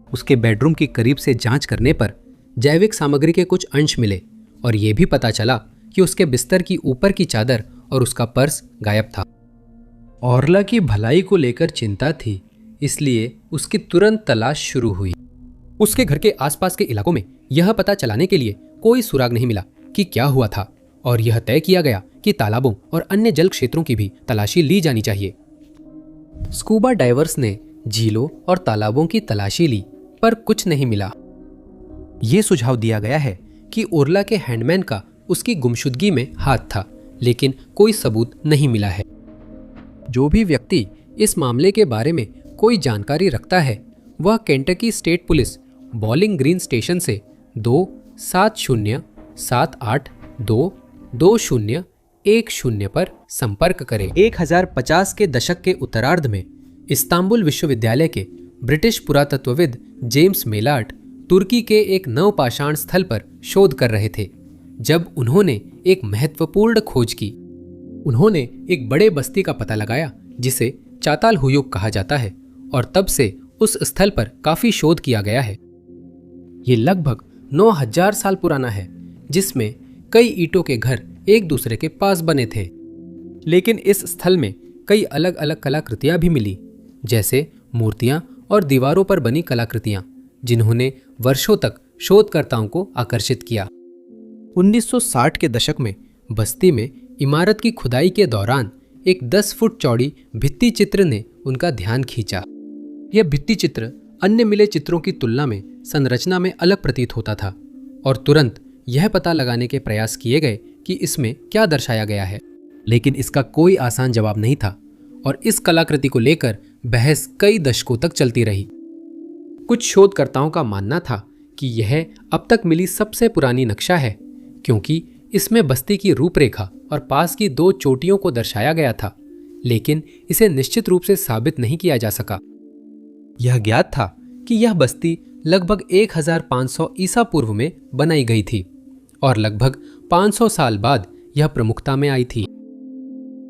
उसके बेडरूम की करीब से जांच करने पर जैविक सामग्री के कुछ अंश मिले और यह भी पता चला कि उसके बिस्तर की ऊपर की चादर और उसका पर्स गायब था। ऑर्ला की भलाई को लेकर चिंता थी, इसलिए उसकी तुरंत तलाश शुरू हुई। उसके घर के आसपास के इलाकों में यह पता चलाने के लिए कोई सुराग नहीं मिला कि क्या हुआ था और यह तय किया गया कि तालाबों और अन्य जल क्षेत्रों की भी तलाशी ली जानी चाहिए। स्कूबा डाइवर्स ने झीलों और तालाबों की तलाशी ली, पर कुछ नहीं मिला। यह सुझाव दिया गया है कि ओर्ला के हैंडमैन का उसकी गुमशुदगी में हाथ था, लेकिन कोई सबूत नहीं मिला है। जो भी व्यक्ति इस मामले के बारे में कोई जानकारी रखता है, वह Kentucky state police bowling green station से 27078222010 पर संपर्क करें। 1050 के दशक के उत्तरार्ध में इस्तांबुल विश्वविद्यालय के ब्रिटिश पुरातत्वविद जेम्स मेलार्ट तुर्की के एक नवपाषाण स्थल पर शोध कर रहे थे जब उन्होंने एक महत्वपूर्ण खोज की। उन्होंने एक बड़े बस्ती का पता लगाया जिसे चातालहुयुक कहा जाता है और तब से उस स्थल पर काफी शोध किया गया है। ये लगभग 9000 साल पुराना है, जिसमें कई ईंटों के घर एक दूसरे के पास बने थे। लेकिन इस स्थल में कई अलग अलग कलाकृतियां भी मिली, जैसे मूर्तियां और दीवारों पर बनी कलाकृतियां, जिन्होंने वर्षों तक शोधकर्ताओं को आकर्षित किया। 1960 के दशक में बस्ती में इमारत की खुदाई के दौरान एक 10 फुट चौड़ी भित्ति चित्र ने उनका ध्यान खींचा। यह भित्ति चित्र अन्य मिले चित्रों की तुलना में संरचना में अलग प्रतीत होता था और तुरंत यह पता लगाने के प्रयास किए गए कि इसमें क्या दर्शाया गया है, लेकिन इसका कोई आसान जवाब नहीं था और इस कलाकृति को लेकर बहस कई दशकों तक चलती रही। कुछ शोधकर्ताओं का मानना था कि यह अब तक मिली सबसे पुरानी नक्शा है, क्योंकि इसमें बस्ती की रूपरेखा और पास की 2 चोटियों को दर्शाया गया था, लेकिन इसे निश्चित रूप से साबित नहीं किया जा सका। यह ज्ञात था कि यह बस्ती लगभग 1500 ईसा पूर्व में बनाई गई थी और लगभग 500 साल बाद यह प्रमुखता में आई थी।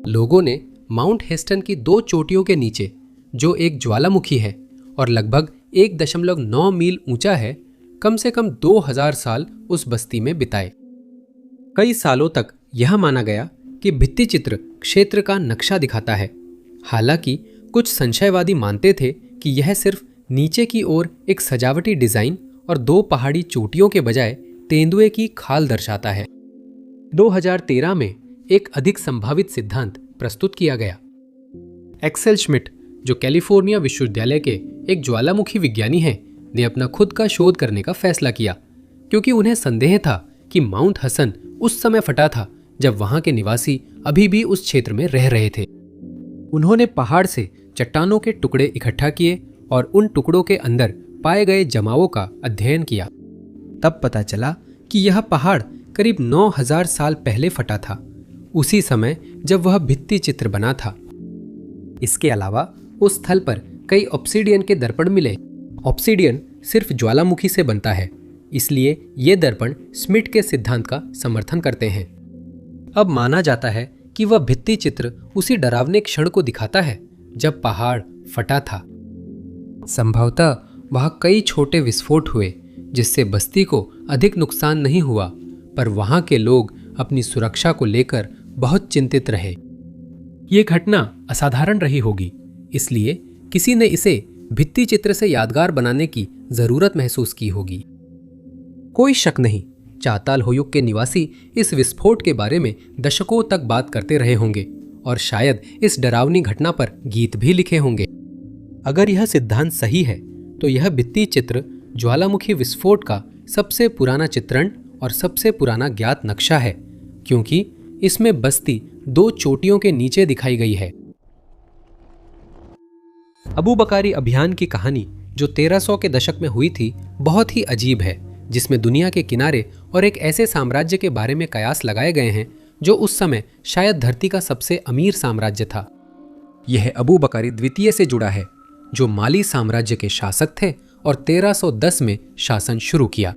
लोगों ने माउंट हेस्टन की 2 चोटियों के नीचे, जो एक ज्वालामुखी है और लगभग 1.9 मील ऊंचा है, कम से कम 2000 साल उस बस्ती में बिताए। कई सालों तक यह माना गया कि भित्ति चित्र क्षेत्र का नक्शा दिखाता है। हालांकि कुछ संशयवादी मानते थे कि यह सिर्फ नीचे की ओर एक सजावटी डिजाइन और 2 पहाड़ी चोटियों के बजाय तेंदुए की खाल दर्शाता है। 2013 में एक अधिक संभावित सिद्धांत प्रस्तुत किया गया। एक्सेल श्मिट, जो कैलिफोर्निया विश्वविद्यालय के एक ज्वालामुखी विज्ञानी हैं, ने अपना खुद का शोध करने का फैसला किया, क्योंकि उन्हें संदेह था कि माउंट हसन उस समय फटा था जब वहां के निवासी अभी भी उस क्षेत्र में रह रहे थे। उन्होंने पहाड़ से चट्टानों के टुकड़े इकट्ठा किए और उन टुकड़ों के अंदर पाए गए जमावों का अध्ययन किया। तब पता चला कि यह पहाड़ करीब 9000 साल पहले फटा था, उसी समय जब वह भित्ति चित्र बना था। इसके अलावा उस स्थल पर कई ऑब्सीडियन के दर्पण मिले। ऑब्सीडियन सिर्फ ज्वालामुखी से बनता है, इसलिए ये दर्पण श्मिट के सिद्धांत का समर्थन करते हैं। अब माना जाता है कि वह भित्ति चित्र उसी डरावने क्षण को दिखाता है जब पहाड़ फटा था। संभवतः वहां कई छोटे विस्फोट हुए जिससे बस्ती को अधिक नुकसान नहीं हुआ, पर वहां के लोग अपनी सुरक्षा को लेकर बहुत चिंतित रहे। ये घटना असाधारण रही होगी, इसलिए किसी ने इसे भित्ति चित्र से यादगार बनाने की जरूरत महसूस की होगी। कोई शक नहीं, चातालहुयुक के निवासी इस विस्फोट के बारे में दशकों तक बात करते रहे होंगे और शायद इस डरावनी घटना पर गीत भी लिखे होंगे। अगर यह सिद्धांत सही है तो यह भित्ति चित्र ज्वालामुखी विस्फोट का सबसे पुराना चित्रण और सबसे पुराना ज्ञात नक्शा है, क्योंकि इसमें बस्ती 2 चोटियों के नीचे दिखाई गई है। अबू बकारी अभियान की कहानी, जो 1300 के दशक में हुई थी, बहुत ही अजीब है, जिसमें दुनिया के किनारे और एक ऐसे साम्राज्य के बारे में कयास लगाए गए हैं जो उस समय शायद धरती का सबसे अमीर साम्राज्य था। यह अबू बकारी द्वितीय से जुड़ा है, जो माली साम्राज्य के शासक थे और 1310 में शासन शुरू किया।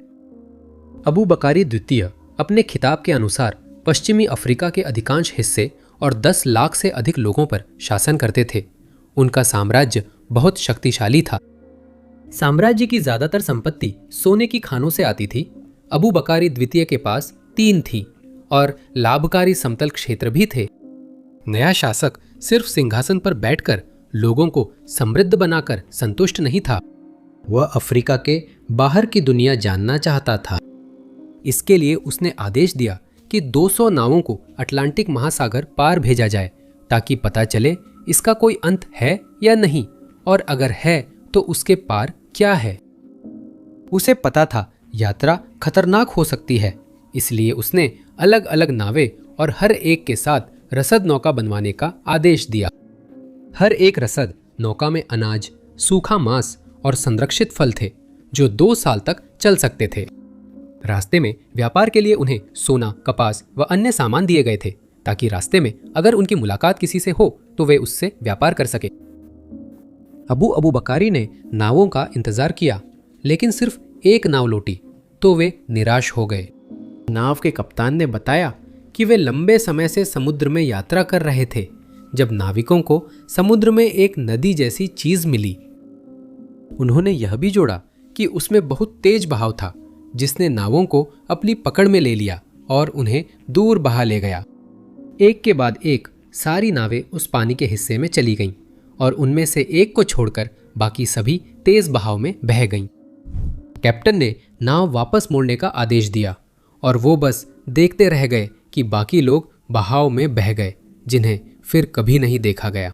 अबू बकारी द्वितीय अपने खिताब के अनुसार पश्चिमी अफ्रीका के अधिकांश हिस्से और 10 लाख से अधिक लोगों पर शासन करते थे। उनका साम्राज्य बहुत शक्तिशाली था। साम्राज्य की ज्यादातर संपत्ति सोने की खानों से आती थी। अबू बकारी द्वितीय के पास 3 थी और लाभकारी समतल क्षेत्र भी थे। नया शासक सिर्फ सिंहासन पर बैठकर लोगों को समृद्ध बनाकर संतुष्ट नहीं था, वह अफ्रीका के बाहर की दुनिया जानना चाहता था। इसके लिए उसने आदेश दिया कि 200 नावों को अटलांटिक महासागर पार भेजा जाए, ताकि पता चले इसका कोई अंत है या नहीं, और अगर है तो उसके पार क्या है। उसे पता था यात्रा खतरनाक हो सकती है, इसलिए उसने अलग अलग नावें और हर एक के साथ रसद नौका बनवाने का आदेश दिया। हर एक रसद नौका में अनाज, सूखा मांस और संरक्षित फल थे, जो 2 साल तक चल सकते थे। रास्ते में व्यापार के लिए उन्हें सोना, कपास व अन्य सामान दिए गए थे, ताकि रास्ते में अगर उनकी मुलाकात किसी से हो तो वे उससे व्यापार कर सके। अबू बकारी ने नावों का इंतजार किया, लेकिन सिर्फ एक नाव लौटी तो वे निराश हो गए। नाव के कप्तान ने बताया कि वे लंबे समय से समुद्र में यात्रा कर रहे थे जब नाविकों को समुद्र में एक नदी जैसी चीज मिली। उन्होंने यह भी जोड़ा कि उसमें बहुत तेज बहाव था जिसने नावों को अपनी पकड़ में ले लिया और उन्हें दूर बहा ले गया। एक के बाद एक सारी नावें उस पानी के हिस्से में चली गईं और उनमें से एक को छोड़कर बाकी सभी तेज बहाव में बह गईं। कैप्टन ने नाव वापस मोड़ने का आदेश दिया और वो बस देखते रह गए कि बाकी लोग बहाव में बह गए जिन्हें फिर कभी नहीं देखा गया।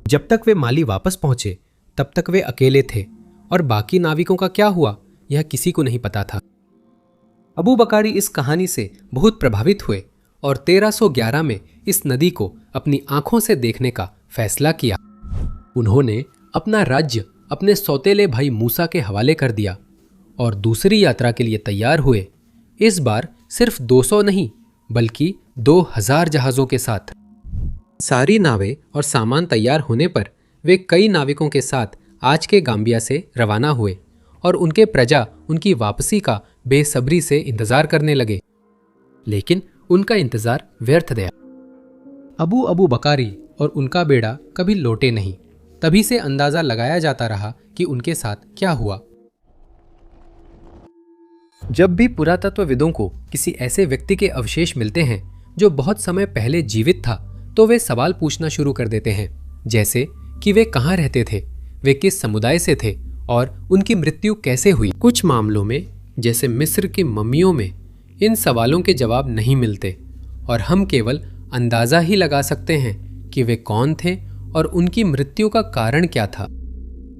जब तक वे माली वापस पहुंचे तब तक वे अकेले थे और बाकी नाविकों का क्या हुआ यह किसी को नहीं पता था। अबू बकारी इस कहानी से बहुत प्रभावित हुए और 1311 में इस नदी को अपनी आंखों से देखने का फैसला किया। उन्होंने अपना राज्य अपने सौतेले भाई मूसा के हवाले कर दिया और दूसरी यात्रा के लिए तैयार हुए। इस बार सिर्फ 200 नहीं बल्कि 2000 जहाजों के साथ। सारी नावें और सामान तैयार होने पर वे कई नाविकों के साथ आज के गाम्बिया से रवाना हुए और उनके प्रजा उनकी वापसी का बेसब्री से इंतजार करने लगे। लेकिन उनका इंतजार व्यर्थ गया। अबू बकारी और उनका बेड़ा कभी लौटे नहीं। तभी से अंदाजा लगाया जाता रहा कि उनके साथ क्या हुआ। जब भी पुरातत्वविदों को किसी ऐसे व्यक्ति के अवशेष मिलते हैं जो बहुत समय पहले जीवित था तो वे सवाल पूछना शुरू कर देते हैं, जैसे कि वे कहाँ रहते थे, वे किस समुदाय से थे और उनकी मृत्यु कैसे हुई। कुछ मामलों में जैसे मिस्र की मम्मियों में इन सवालों के जवाब नहीं मिलते और हम केवल अंदाजा ही लगा सकते हैं कि वे कौन थे और उनकी मृत्यु का कारण क्या था।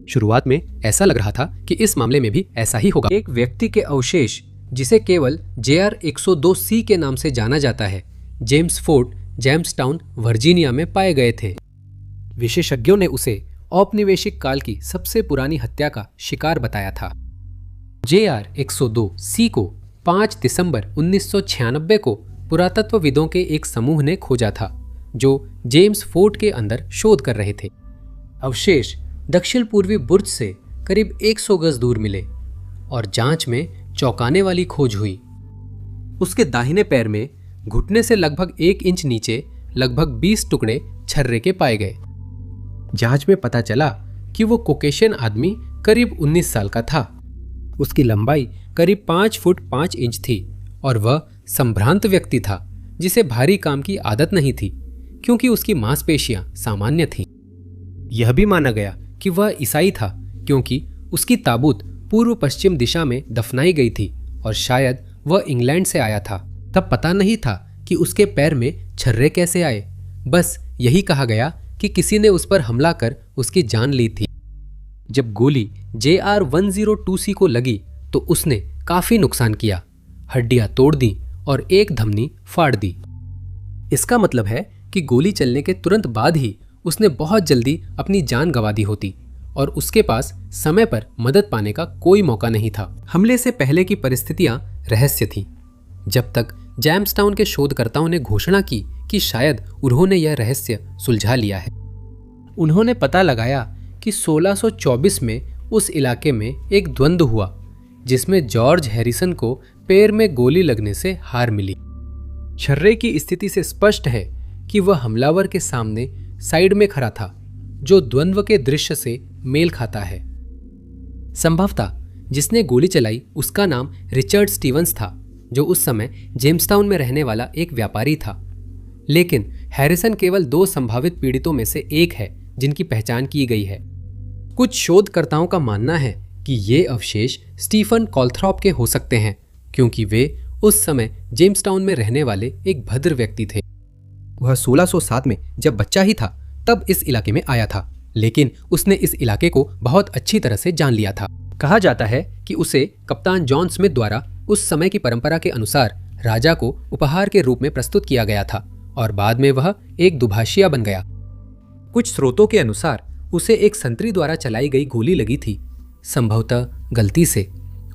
शुरुआत में ऐसा लग रहा था कि इस मामले में भी ऐसा ही होगा। एक व्यक्ति के अवशेष जिसे केवल JR 102C के नाम से जाना जाता है, जेम्स फोर्ट जेम्सटाउन वर्जीनिया में पाए गए थे। विशेषज्ञों ने उसे औपनिवेशिक काल की सबसे पुरानी हत्या का शिकार बताया था। JR 102C को 5 दिसंबर 1996 को पुरातत्वविदों के एक समूह ने खोजा था जो जेम्स फोर्ट के अंदर शोध कर रहे थे। अवशेष दक्षिण पूर्वी बुर्ज से करीब 100 गज दूर मिले और जांच में चौंकाने वाली खोज हुई। उसके दाहिने पैर में घुटने से लगभग 1 इंच नीचे लगभग 20 टुकड़े छर्रे के पाए गए। जांच में पता चला कि वो कोकेशियन आदमी करीब 19 साल का था। उसकी लंबाई करीब 5 फुट 5 इंच थी और वह संभ्रांत व्यक्ति था जिसे भारी काम की आदत नहीं थी क्योंकि उसकी मांसपेशियां सामान्य थीं। यह भी माना गया कि वह ईसाई था क्योंकि उसकी ताबूत पूर्व पश्चिम दिशा में दफनाई गई थी और शायद वह इंग्लैंड से आया था। तब पता नहीं था कि उसके पैर में छर्रे कैसे आए। बस यही कहा गया कि किसी ने उस पर हमला कर उसकी जान ली थी। जब गोली JR 102C को लगी तो उसने काफी नुकसान किया, हड्डियां तोड़ दी और एक धमनी फाड़ दी। इसका मतलब है कि गोली चलने के तुरंत बाद ही उसने बहुत जल्दी अपनी जान गंवा दी होती और उसके पास समय पर मदद पाने का कोई मौका नहीं था। हमले से पहले की परिस्थितियां रहस्य थीं, जब तक जेम्सटाउन के शोधकर्ताओं ने घोषणा की कि शायद उन्होंने यह रहस्य सुलझा लिया है। उन्होंने पता लगाया कि 1624 में उस इलाके में एक द्वंद्व हुआ जिसमें जॉर्ज हैरिसन को पैर में गोली लगने से हार मिली। छर्रे की स्थिति से स्पष्ट है कि वह हमलावर के सामने साइड में खड़ा था, जो द्वंद्व के दृश्य से मेल खाता है। संभवतः जिसने गोली चलाई उसका नाम रिचर्ड स्टीवंस था, जो उस समय जेम्सटाउन में रहने वाला एक व्यापारी था। लेकिन हैरिसन केवल 2 संभावित पीड़ितों में से एक है जिनकी पहचान की गई है। कुछ शोधकर्ताओं का मानना है कि ये अवशेष स्टीफन कॉलथ्रॉप के हो सकते हैं क्योंकि वे उस समय जेम्सटाउन में रहने वाले एक भद्र व्यक्ति थे। वह 1607 में जब बच्चा ही था तब इस इलाके में आया था, लेकिन उसने इस इलाके को बहुत अच्छी तरह से जान लिया था। कहा जाता है कि उसे कप्तान जॉन स्मिथ द्वारा उस समय की परंपरा के अनुसार राजा को उपहार के रूप में प्रस्तुत किया गया था और बाद में वह एक दुभाषिया बन गया। कुछ स्रोतों के अनुसार उसे एक संतरी द्वारा चलाई गई गोली लगी थी, संभवतः गलती से,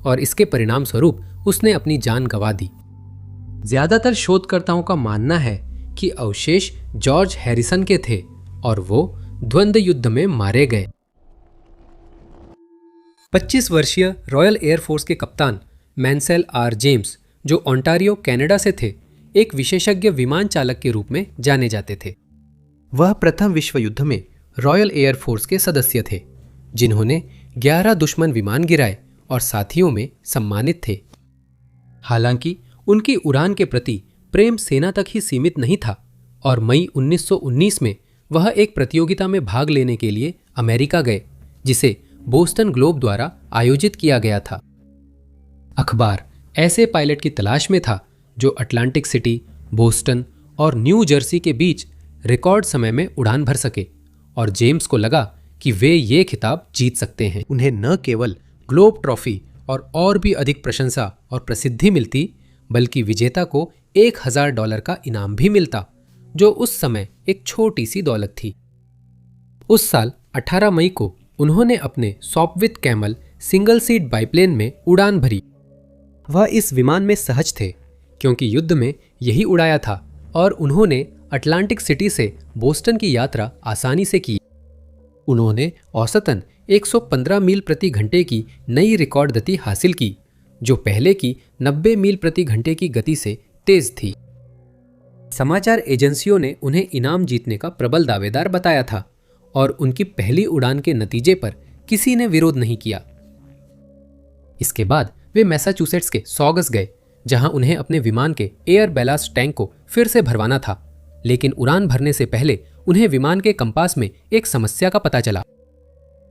और इसके परिणाम स्वरूप उसने अपनी जान गंवा दी। ज्यादातर शोधकर्ताओं का मानना है कि अवशेष जॉर्ज हैरिसन के थे और वो द्वंद्व युद्ध में मारे गए। 25 वर्षीय रॉयल एयरफोर्स के कप्तान मैनसेल आर जेम्स, जो ओंटारियो कनाडा से थे, एक विशेषज्ञ विमान चालक के रूप में जाने जाते थे। वह प्रथम विश्व युद्ध में रॉयल एयरफोर्स के सदस्य थे, जिन्होंने 11 दुश्मन विमान गिराए और साथियों में सम्मानित थे। हालांकि उनकी उड़ान के प्रति प्रेम सेना तक ही सीमित नहीं था और मई 1919 में वह एक प्रतियोगिता में भाग लेने के लिए अमेरिका गए, जिसे बोस्टन ग्लोब द्वारा आयोजित किया गया था। अखबार ऐसे पायलट की तलाश में था जो अटलांटिक सिटी, बोस्टन और न्यू जर्सी के बीच रिकॉर्ड समय में उड़ान भर सके, और जेम्स को लगा कि वे ये खिताब जीत सकते हैं। उन्हें न केवल ग्लोब ट्रॉफी और भी अधिक प्रशंसा और प्रसिद्धि मिलती, बल्कि विजेता को $1000 का इनाम भी मिलता, जो उस समय एक छोटी सी दौलत थी। उस साल 18 मई को उन्होंने अपने सॉपविथ कैमल सिंगल सीट बाइप्लेन में उड़ान भरी। वह इस विमान में सहज थे, क्योंकि युद्ध में यही उड़ाया था, और उन्होंने अटलांटिक सिटी से बोस्टन की यात्रा आसानी से की। उन्होंने औसतन 115 मील प्रति घंटे की नई रिकॉर्ड गति हासिल की, जो पहले की 90 मील प्रति घंटे की गति से तेज थी। समाचार एजेंसियों ने उन्हें इनाम जीतने का प्रबल दावेदार बताया था, और उनकी पहली उड़ान के नतीजे पर किसी ने विरोध नहीं किया। इसके बाद वे मैसाचुसेट्स के सॉगस गए, जहां उन्हें अपने विमान के एयर बैलास्ट टैंक को फिर से भरवाना था, लेकिन उड़ान भरने से पहले उन्हें विमान के कंपास में एक समस्या का पता चला।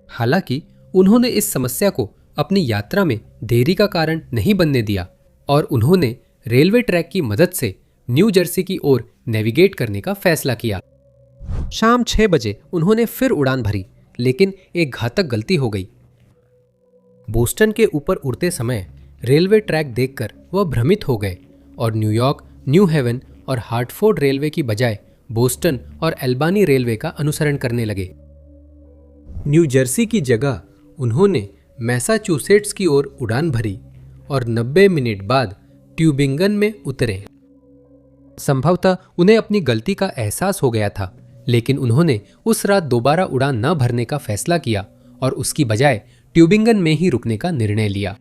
हालांकि उन्होंने इस समस्या को अपनी यात्रा में देरी का कारण नहीं बनने दिया, और उन्होंने रेलवे ट्रैक की मदद से न्यू जर्सी की ओर नेविगेट करने का फैसला किया। शाम 6 बजे उन्होंने फिर उड़ान भरी, लेकिन एक घातक गलती हो गई। बोस्टन के ऊपर उड़ते समय रेलवे ट्रैक देखकर वह भ्रमित हो गए और न्यूयॉर्क, न्यू हेवन और हार्टफोर्ड रेलवे की बजाय बोस्टन और एल्बानी रेलवे का अनुसरण करने लगे। न्यू जर्सी की जगह उन्होंने मैसाचुसेट्स की ओर उड़ान भरी और 90 मिनट बाद ट्यूबिंगन में उतरे। संभवतः उन्हें अपनी गलती का एहसास हो गया था, लेकिन उन्होंने उस रात दोबारा उड़ान न भरने का फैसला किया और उसकी बजाय ट्यूबिंगन में ही रुकने का निर्णय लिया।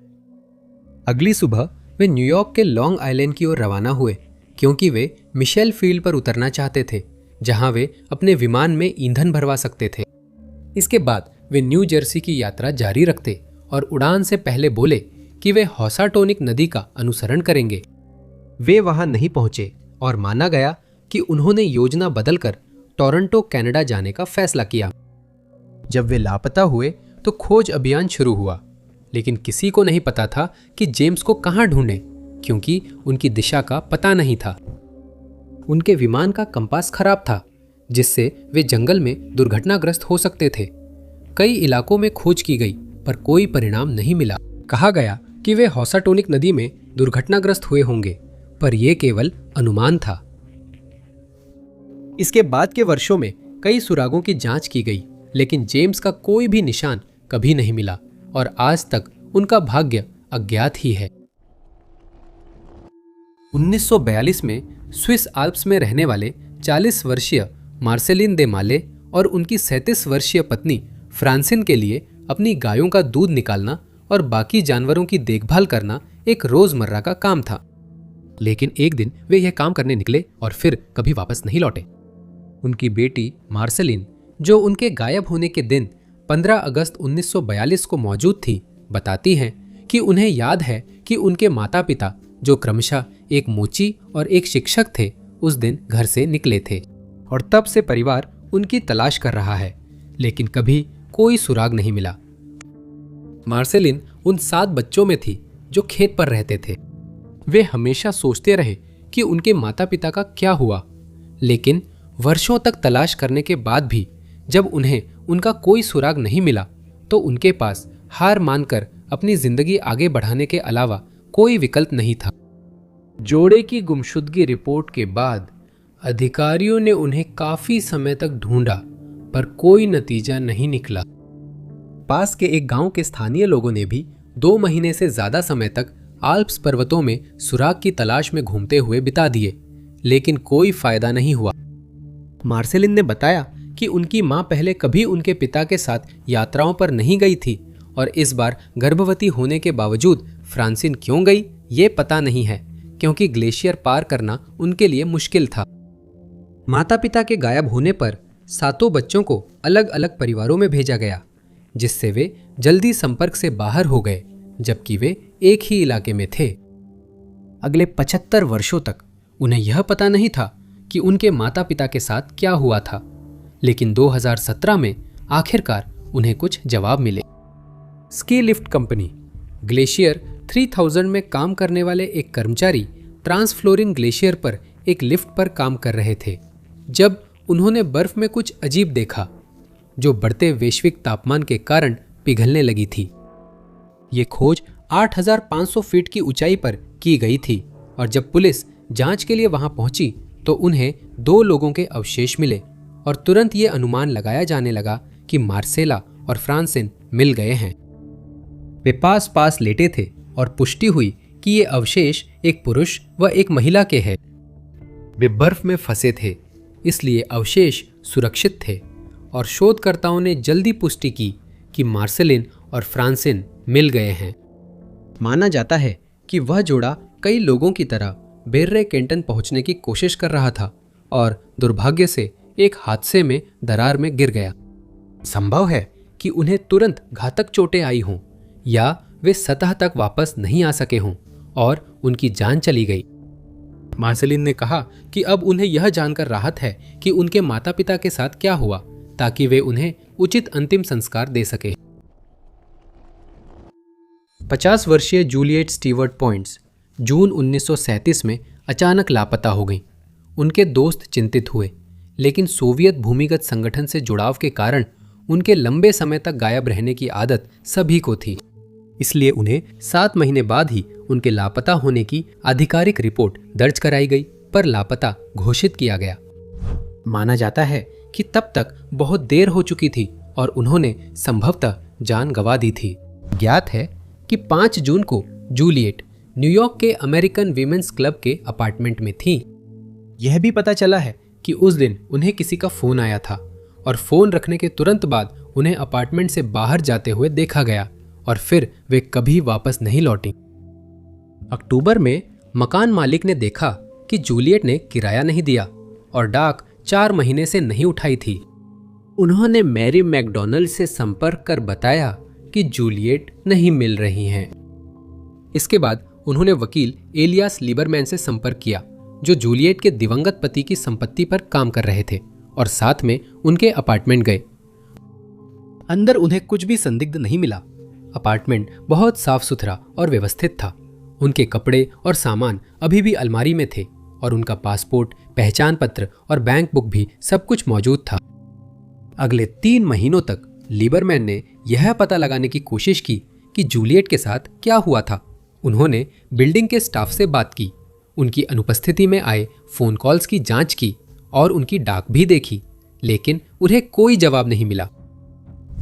अगली सुबह वे न्यूयॉर्क के लॉन्ग आइलैंड की ओर रवाना हुए, क्योंकि वे मिशेल फील्ड पर उतरना चाहते थे, जहां वे अपने विमान में ईंधन भरवा सकते थे। इसके बाद वे न्यू जर्सी की यात्रा जारी रखते और उड़ान से पहले बोले कि वे हॉसाटोनिक नदी का अनुसरण करेंगे। वे वहां नहीं पहुंचे और माना गया कि उन्होंने योजना बदलकर टोरंटो कनाडा जाने का फैसला किया। जब वे लापता हुए तो खोज अभियान शुरू हुआ, लेकिन किसी को नहीं पता था कि जेम्स को कहां ढूंढें, क्योंकि उनकी दिशा का पता नहीं था। उनके विमान का कंपास खराब था, जिससे वे जंगल में दुर्घटनाग्रस्त हो सकते थे। कई इलाकों में खोज की गई, पर कोई परिणाम नहीं मिला। कहा गया कि वे हॉसाटोनिक नदी में दुर्घटनाग्रस्त हुए होंगे, पर यह केवल अनुमान था। इसके बाद के वर्षों में कई सुरागों की जांच की गई, लेकिन जेम्स का कोई भी निशान कभी नहीं मिला और आज तक उनका भाग्य अज्ञात ही है। 1942 में स्विस आल्प्स में रहने वाले 40 वर्षीय मार्सेलिन दे माले और उनकी 37 वर्षीय पत्नी फ्रांसिन के लिए अपनी गायों का दूध निकालना और बाकी जानवरों की देखभाल करना एक रोजमर्रा का काम था। लेकिन एक दिन वे यह काम करने निकले और फिर कभी वापस नहीं लौटे। उनकी बेटी मार्सेलिन, जो उनके गायब होने के दिन 15 अगस्त 1942 को मौजूद थी, बताती हैं कि उन्हें याद है कि उनके माता पिता, जो क्रमशः एक मोची और एक शिक्षक थे, उस दिन घर से निकले थे और तब से परिवार उनकी तलाश कर रहा है, लेकिन कभी कोई सुराग नहीं मिला। मार्सेलिन उन 7 बच्चों में थी जो खेत पर रहते थे। वे हमेशा सोचते रहे कि उनके माता पिता का क्या हुआ, लेकिन वर्षों तक तलाश करने के बाद भी जब उन्हें उनका कोई सुराग नहीं मिला, तो उनके पास हार मानकर अपनी जिंदगी आगे बढ़ाने के अलावा कोई विकल्प नहीं था। जोड़े की गुमशुदगी रिपोर्ट के बाद अधिकारियों ने उन्हें काफी समय तक ढूंढा, पर कोई नतीजा नहीं निकला। पास के एक गांव के स्थानीय लोगों ने भी 2 महीने से ज्यादा समय तक आल्प्स पर्वतों में सुराग की तलाश में घूमते हुए बिता दिए, लेकिन कोई फायदा नहीं हुआ। मार्सेलिन ने बताया कि उनकी मां पहले कभी उनके पिता के साथ यात्राओं पर नहीं गई थी और इस बार गर्भवती होने के बावजूद फ्रांसिन क्यों गई ये पता नहीं है, क्योंकि ग्लेशियर पार करना उनके लिए मुश्किल था। माता पिता के गायब होने पर सातों बच्चों को अलग अलग परिवारों में भेजा गया, जिससे वे जल्दी संपर्क से बाहर हो गए, जबकि वे एक ही इलाके में थे। अगले 75 वर्षों तक उन्हें यह पता नहीं था कि उनके माता पिता के साथ क्या हुआ था, लेकिन 2017 में आखिरकार उन्हें कुछ जवाब मिले। स्की लिफ्ट कंपनी ग्लेशियर 3000 में काम करने वाले एक कर्मचारी ट्रांसफ्लोरिन ग्लेशियर पर एक लिफ्ट पर काम कर रहे थे जब उन्होंने बर्फ में कुछ अजीब देखा, जो बढ़ते वैश्विक तापमान के कारण पिघलने लगी थी। ये खोज 8500 फीट की ऊंचाई पर की गई थी और जब पुलिस जांच के लिए वहां पहुंची तो उन्हें 2 लोगों के अवशेष मिले और तुरंत ये अनुमान लगाया जाने लगा कि मार्सेला और फ्रांसिन मिल गए हैं। वे पास पास लेटे थे और पुष्टि हुई कि ये अवशेष एक पुरुष व एक महिला के हैं। वे बर्फ में फंसे थे, इसलिए अवशेष सुरक्षित थे और शोधकर्ताओं ने जल्दी पुष्टि की कि मार्सेलिन और फ्रांसिन मिल गए हैं। माना जाता है कि वह जोड़ा कई लोगों की तरह बेर्रे केंटन पहुंचने की कोशिश कर रहा था और दुर्भाग्य से एक हादसे में दरार में गिर गया। संभव है कि उन्हें तुरंत घातक चोटें आई हों या वे सतह तक वापस नहीं आ सके हों और उनकी जान चली गई। मार्सेलिन ने कहा कि अब उन्हें यह जानकर राहत है कि उनके माता पिता के साथ क्या हुआ, ताकि वे उन्हें उचित अंतिम संस्कार दे सके। 50 वर्षीय जूलियट स्टीवर्ट पॉइंट्स जून 1937 में अचानक लापता हो गई। उनके दोस्त चिंतित हुए, लेकिन सोवियत भूमिगत संगठन से जुड़ाव के कारण उनके लंबे समय तक गायब रहने की आदत सभी को थी, इसलिए उन्हें 7 महीने बाद ही उनके लापता होने की आधिकारिक रिपोर्ट दर्ज कराई गई, पर लापता घोषित किया गया। माना जाता है कि तब तक बहुत देर हो चुकी थी और उन्होंने संभवतः जान गंवा दी थी। ज्ञात है कि 5 जून को जूलियट न्यूयॉर्क के अमेरिकन वीमेंस क्लब के अपार्टमेंट में थी। यह भी पता चला है कि उस दिन उन्हें किसी का फोन आया था और फोन रखने के तुरंत बाद उन्हें अपार्टमेंट से बाहर जाते हुए देखा गया और फिर वे कभी वापस नहीं लौटी। अक्टूबर में मकान मालिक ने देखा कि जूलियट ने किराया नहीं दिया और डाक 4 महीने से नहीं उठाई थी। उन्होंने मैरी मैकडॉनल्ड से संपर्क कर बताया कि जूलियट नहीं मिल रही हैं। इसके बाद उन्होंने वकील एलियास लिबरमैन से संपर्क किया, जो जूलियट के दिवंगत पति की संपत्ति पर काम कर रहे थे, और साथ में उनके अपार्टमेंट गए। अंदर उन्हें कुछ भी संदिग्ध नहीं मिला। अपार्टमेंट बहुत साफ सुथरा और व्यवस्थित था। उनके कपड़े और सामान अभी भी अलमारी में थे और उनका पासपोर्ट, पहचान पत्र और बैंक बुक भी सब कुछ मौजूद था। अगले 3 महीनों तक लिबरमैन ने यह पता लगाने की कोशिश की कि जूलियट के साथ क्या हुआ था। उन्होंने बिल्डिंग के स्टाफ से बात की, उनकी अनुपस्थिति में आए फोन कॉल्स की जांच की और उनकी डाक भी देखी, लेकिन उन्हें कोई जवाब नहीं मिला।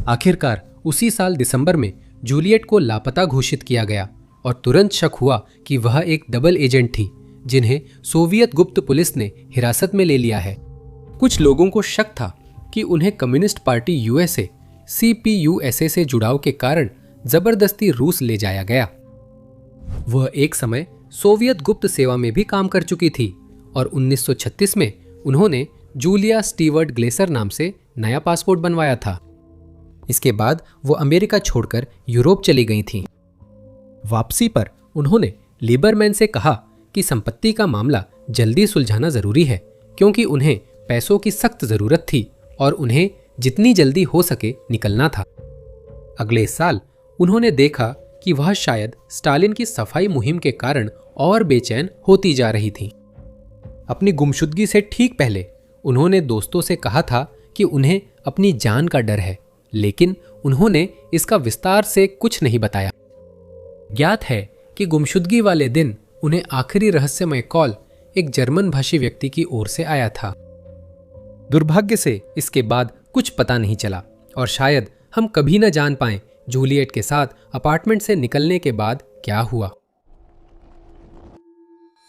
आखिरकार उसी साल दिसंबर में जूलियट को लापता घोषित किया गया और तुरंत शक हुआ कि वह एक डबल एजेंट थी, जिन्हें सोवियत गुप्त पुलिस ने हिरासत में ले लिया है। कुछ लोगों को शक था कि उन्हें कम्युनिस्ट पार्टी यूएसए CPUSA से जुड़ाव के कारण जबरदस्ती रूस ले जाया गया। वह एक समय सोवियत गुप्त सेवा में भी काम कर चुकी थी और 1936 में उन्होंने जूलिया स्टीवर्ट ग्लेसर नाम से नया पासपोर्ट बनवाया था। इसके बाद वो अमेरिका छोड़कर यूरोप चली गई थीं। वापसी पर उन्होंने लिबरमैन से कहा कि संपत्ति का मामला जल्दी सुलझाना जरूरी है, क्योंकि उन्हें पैसों की सख्त जरूरत थी और उन्हें जितनी जल्दी हो सके निकलना था। अगले साल उन्होंने देखा कि वह शायद स्टालिन की सफाई मुहिम के कारण और बेचैन होती जा रही थी। अपनी गुमशुदगी से ठीक पहले उन्होंने दोस्तों से कहा था कि उन्हें अपनी जान का डर है, लेकिन उन्होंने इसका विस्तार से कुछ नहीं बताया। ज्ञात है कि गुमशुदगी वाले दिन उन्हें आखिरी रहस्यमय कॉल एक जर्मन भाषी व्यक्ति की ओर से आया था। दुर्भाग्य से इसके बाद कुछ पता नहीं चला और शायद हम कभी न जान पाएं जूलियट के साथ अपार्टमेंट से निकलने के बाद क्या हुआ।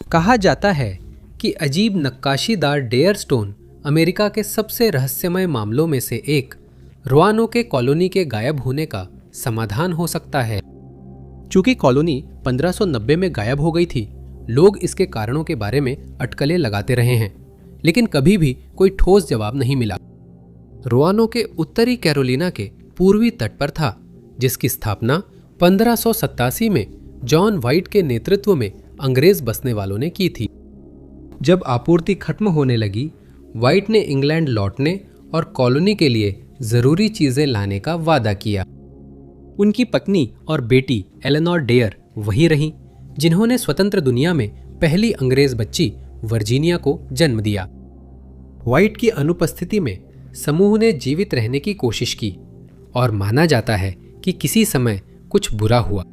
कहा जाता है कि अजीब नक्काशीदार डेयर स्टोन अमेरिका के सबसे रहस्यमय मामलों में से एक, रुआनो के कॉलोनी के गायब होने का समाधान हो सकता है। चूंकि कॉलोनी 1590 में गायब हो गई थी, लोग इसके कारणों के बारे में अटकलें लगाते रहे हैं, लेकिन कभी भी कोई ठोस जवाब नहीं मिला। रोआनो के उत्तरी कैरोलिना के पूर्वी तट पर था, जिसकी स्थापना 1587 में जॉन वाइट के नेतृत्व में अंग्रेज बसने वालों ने की थी। जब आपूर्ति खत्म होने लगी, वाइट ने इंग्लैंड लौटने और कॉलोनी के लिए जरूरी चीजें लाने का वादा किया। उनकी पत्नी और बेटी एलेनोर डेयर वही रहीं, जिन्होंने स्वतंत्र दुनिया में पहली अंग्रेज बच्ची वर्जीनिया को जन्म दिया। वाइट की अनुपस्थिति में समूह ने जीवित रहने की कोशिश की और माना जाता है कि किसी समय कुछ बुरा हुआ।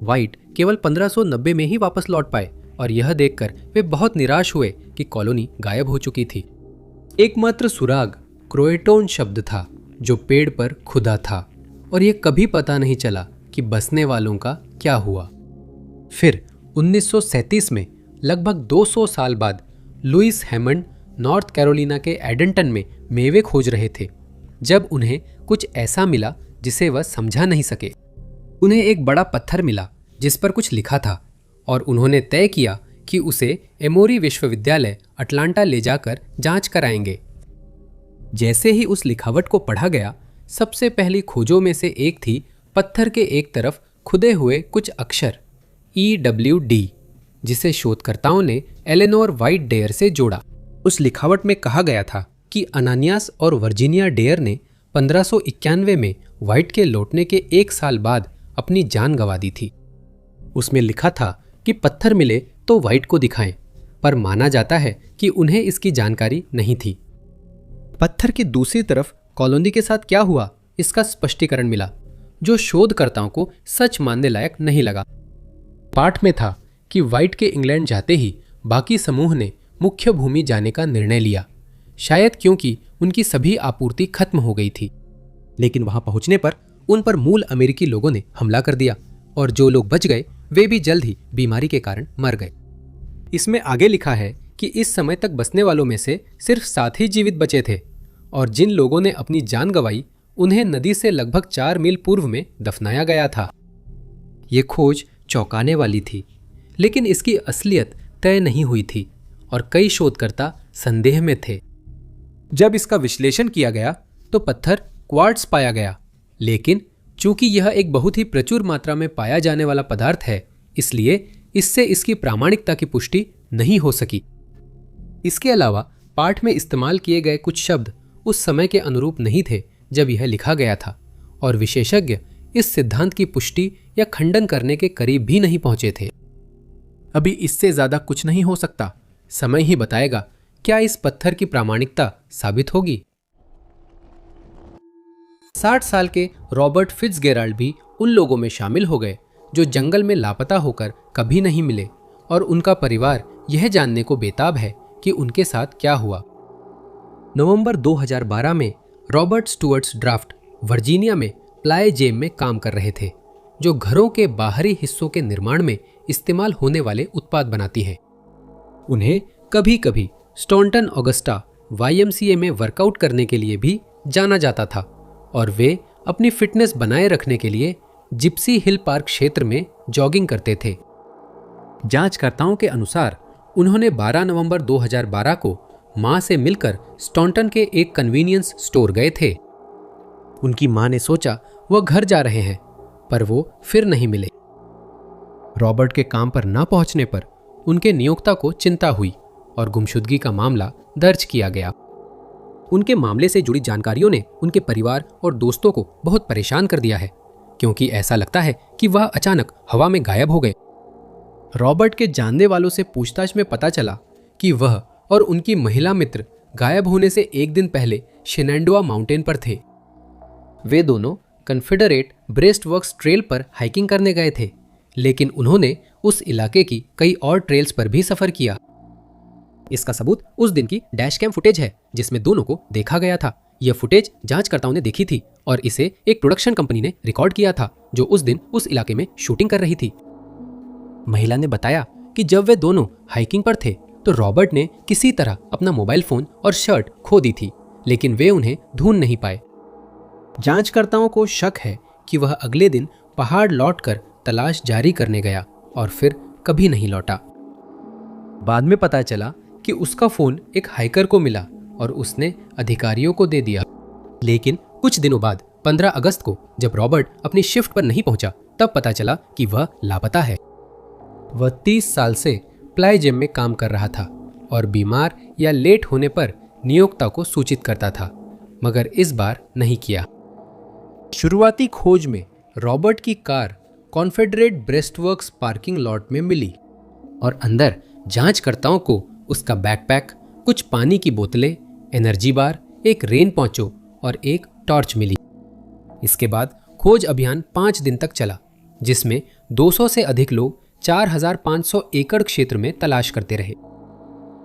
वाइट केवल 1590 में ही वापस लौट पाए और यह देखकर वे बहुत निराश हुए कि कॉलोनी गायब हो चुकी थी। एकमात्र सुराग क्रोएटोन शब्द था जो पेड़ पर खुदा था और यह कभी पता नहीं चला कि बसने वालों का क्या हुआ। फिर 1937 में लगभग 200 साल बाद लुइस हैमंड नॉर्थ कैरोलिना के एडेंटन में मेवे खोज रहे थे, जब उन्हें कुछ ऐसा मिला जिसे वह समझा नहीं सके। उन्हें एक बड़ा पत्थर मिला जिस पर कुछ लिखा था और उन्होंने तय किया कि उसे एमोरी विश्वविद्यालय अटलांटा ले जाकर जांच कराएंगे। जैसे ही उस लिखावट को पढ़ा गया, सबसे पहली खोजों में से एक थी पत्थर के एक तरफ खुदे हुए कुछ अक्षर EWD, जिसे शोधकर्ताओं ने एलेनोर वाइट डेयर से जोड़ा। उस लिखावट में कहा गया था कि अनानियास और वर्जीनिया डेयर ने 1591 में वाइट के लौटने के 1 साल बाद अपनी जान गंवा दी थी। उसमें लिखा था कि पत्थर मिले तो वाइट को दिखाएं, पर माना जाता है कि उन्हें इसकी जानकारी नहीं थी। पत्थर की दूसरी तरफ कॉलोनी के साथ क्या हुआ, इसका स्पष्टीकरण मिला, जो शोधकर्ताओं को सच मानने लायक नहीं लगा। पाठ में था कि वाइट के इंग्लैंड जाते ही बाकी समूह ने मुख्य भूमि जाने का निर्णय लिया, शायद क्योंकि उनकी सभी आपूर्ति खत्म हो गई थी। लेकिन वहां पहुंचने पर उन पर मूल अमेरिकी लोगों ने हमला कर दिया और जो लोग बच गए वे भी जल्द ही बीमारी के कारण मर गए। इसमें आगे लिखा है कि इस समय तक बसने वालों में से सिर्फ 7 ही जीवित बचे थे और जिन लोगों ने अपनी जान गंवाई उन्हें नदी से लगभग 4 मील पूर्व में दफनाया गया था। ये खोज चौंकाने वाली थी, लेकिन इसकी असलियत तय नहीं हुई थी और कई शोधकर्ता संदेह में थे। जब इसका विश्लेषण किया गया तो पत्थर क्वार्ट्ज पाया गया, लेकिन चूंकि यह एक बहुत ही प्रचुर मात्रा में पाया जाने वाला पदार्थ है, इसलिए इससे इसकी प्रामाणिकता की पुष्टि नहीं हो सकी। इसके अलावा पाठ में इस्तेमाल किए गए कुछ शब्द उस समय के अनुरूप नहीं थे जब यह लिखा गया था और विशेषज्ञ इस सिद्धांत की पुष्टि या खंडन करने के करीब भी नहीं पहुंचे थे। अभी इससे ज्यादा कुछ नहीं हो सकता, समय ही बताएगा क्या इस पत्थर की प्रामाणिकता साबित होगी। 60 साल के रॉबर्ट फिट्जगेराल्ड भी उन लोगों में शामिल हो गए जो जंगल में लापता होकर कभी नहीं मिले और उनका परिवार यह जानने को बेताब है कि उनके साथ क्या हुआ। नवंबर 2012 में रॉबर्ट स्टुअर्ट्स ड्राफ्ट वर्जीनिया में प्लाय जेम में काम कर रहे थे, जो घरों के बाहरी हिस्सों के निर्माण में इस्तेमाल होने वाले उत्पाद बनाती है। उन्हें कभी कभी स्टॉन्टन ऑगस्टा YMCA में वर्कआउट करने के लिए भी जाना जाता था और वे अपनी फिटनेस बनाए रखने के लिए जिप्सी हिल पार्क क्षेत्र में जॉगिंग करते थे। जांचकर्ताओं के अनुसार उन्होंने 12 नवंबर 2012 को मां से मिलकर स्टॉन्टन के एक कन्वीनियंस स्टोर गए थे। उनकी मां ने सोचा वह घर जा रहे हैं, पर वो फिर नहीं मिले। रॉबर्ट के काम पर न पहुंचने पर उनके नियोक्ता को चिंता हुई और गुमशुदगी का मामला दर्ज किया गया। उनके मामले से जुड़ी जानकारियों ने उनके परिवार और दोस्तों को बहुत परेशान कर दिया है, क्योंकि ऐसा लगता है कि वह अचानक हवा में गायब हो गए। रॉबर्ट के जानने वालों से पूछताछ में पता चला कि वह और उनकी महिला मित्र गायब होने से एक दिन पहले शेनेंडोआ माउंटेन पर थे। वे दोनों कन्फेडरेट ब्रेस्टवर्क्स ट्रेल पर हाइकिंग करने गए थे, लेकिन उन्होंने उस इलाके की कई और ट्रेल्स पर भी सफर किया। इसका सबूत उस दिन की डैश कैम फुटेज है जिसमें दोनों को देखा गया था। यह फुटेज जांचकर्ताओं ने देखी थी और इसे एक प्रोडक्शन कंपनी ने रिकॉर्ड किया था जो उस दिन उस इलाके में शूटिंग कर रही थी। महिला ने बताया कि जब वे दोनों हाइकिंग पर थे तो रॉबर्ट ने किसी तरह अपना मोबाइल फोन और शर्ट खो दी थी, लेकिन वे उन्हें ढूंढ नहीं पाए। जांचकर्ताओं को शक है कि वह अगले दिन पहाड़ लौटकर तलाश जारी करने गया और फिर कभी नहीं लौटा। बाद में पता चला कि उसका फोन एक हाइकर को मिला और उसने अधिकारियों को दे दिया। लेकिन कुछ दिनों बाद 15 अगस्त को जब रॉबर्ट अपनी शिफ्ट पर नहीं पहुंचा, तब पता चला कि वह लापता है। वह 30 साल से प्लाई जिम में काम कर रहा था और बीमार या लेट होने पर नियोक्ता को सूचित करता था, मगर इस बार नहीं किया। शुरुआती खोज में रॉबर्ट की कार कॉन्फेडरेट ब्रेस्टवर्क्स पार्किंग लॉट में मिली और अंदर जांचकर्ताओं को उसका बैकपैक, कुछ पानी की बोतलें, एनर्जी बार, एक रेन पोंचो और एक टॉर्च मिली। इसके बाद खोज अभियान 5 दिन तक चला, जिसमें 200 से अधिक लोग 4500 एकड़ क्षेत्र में तलाश करते रहे।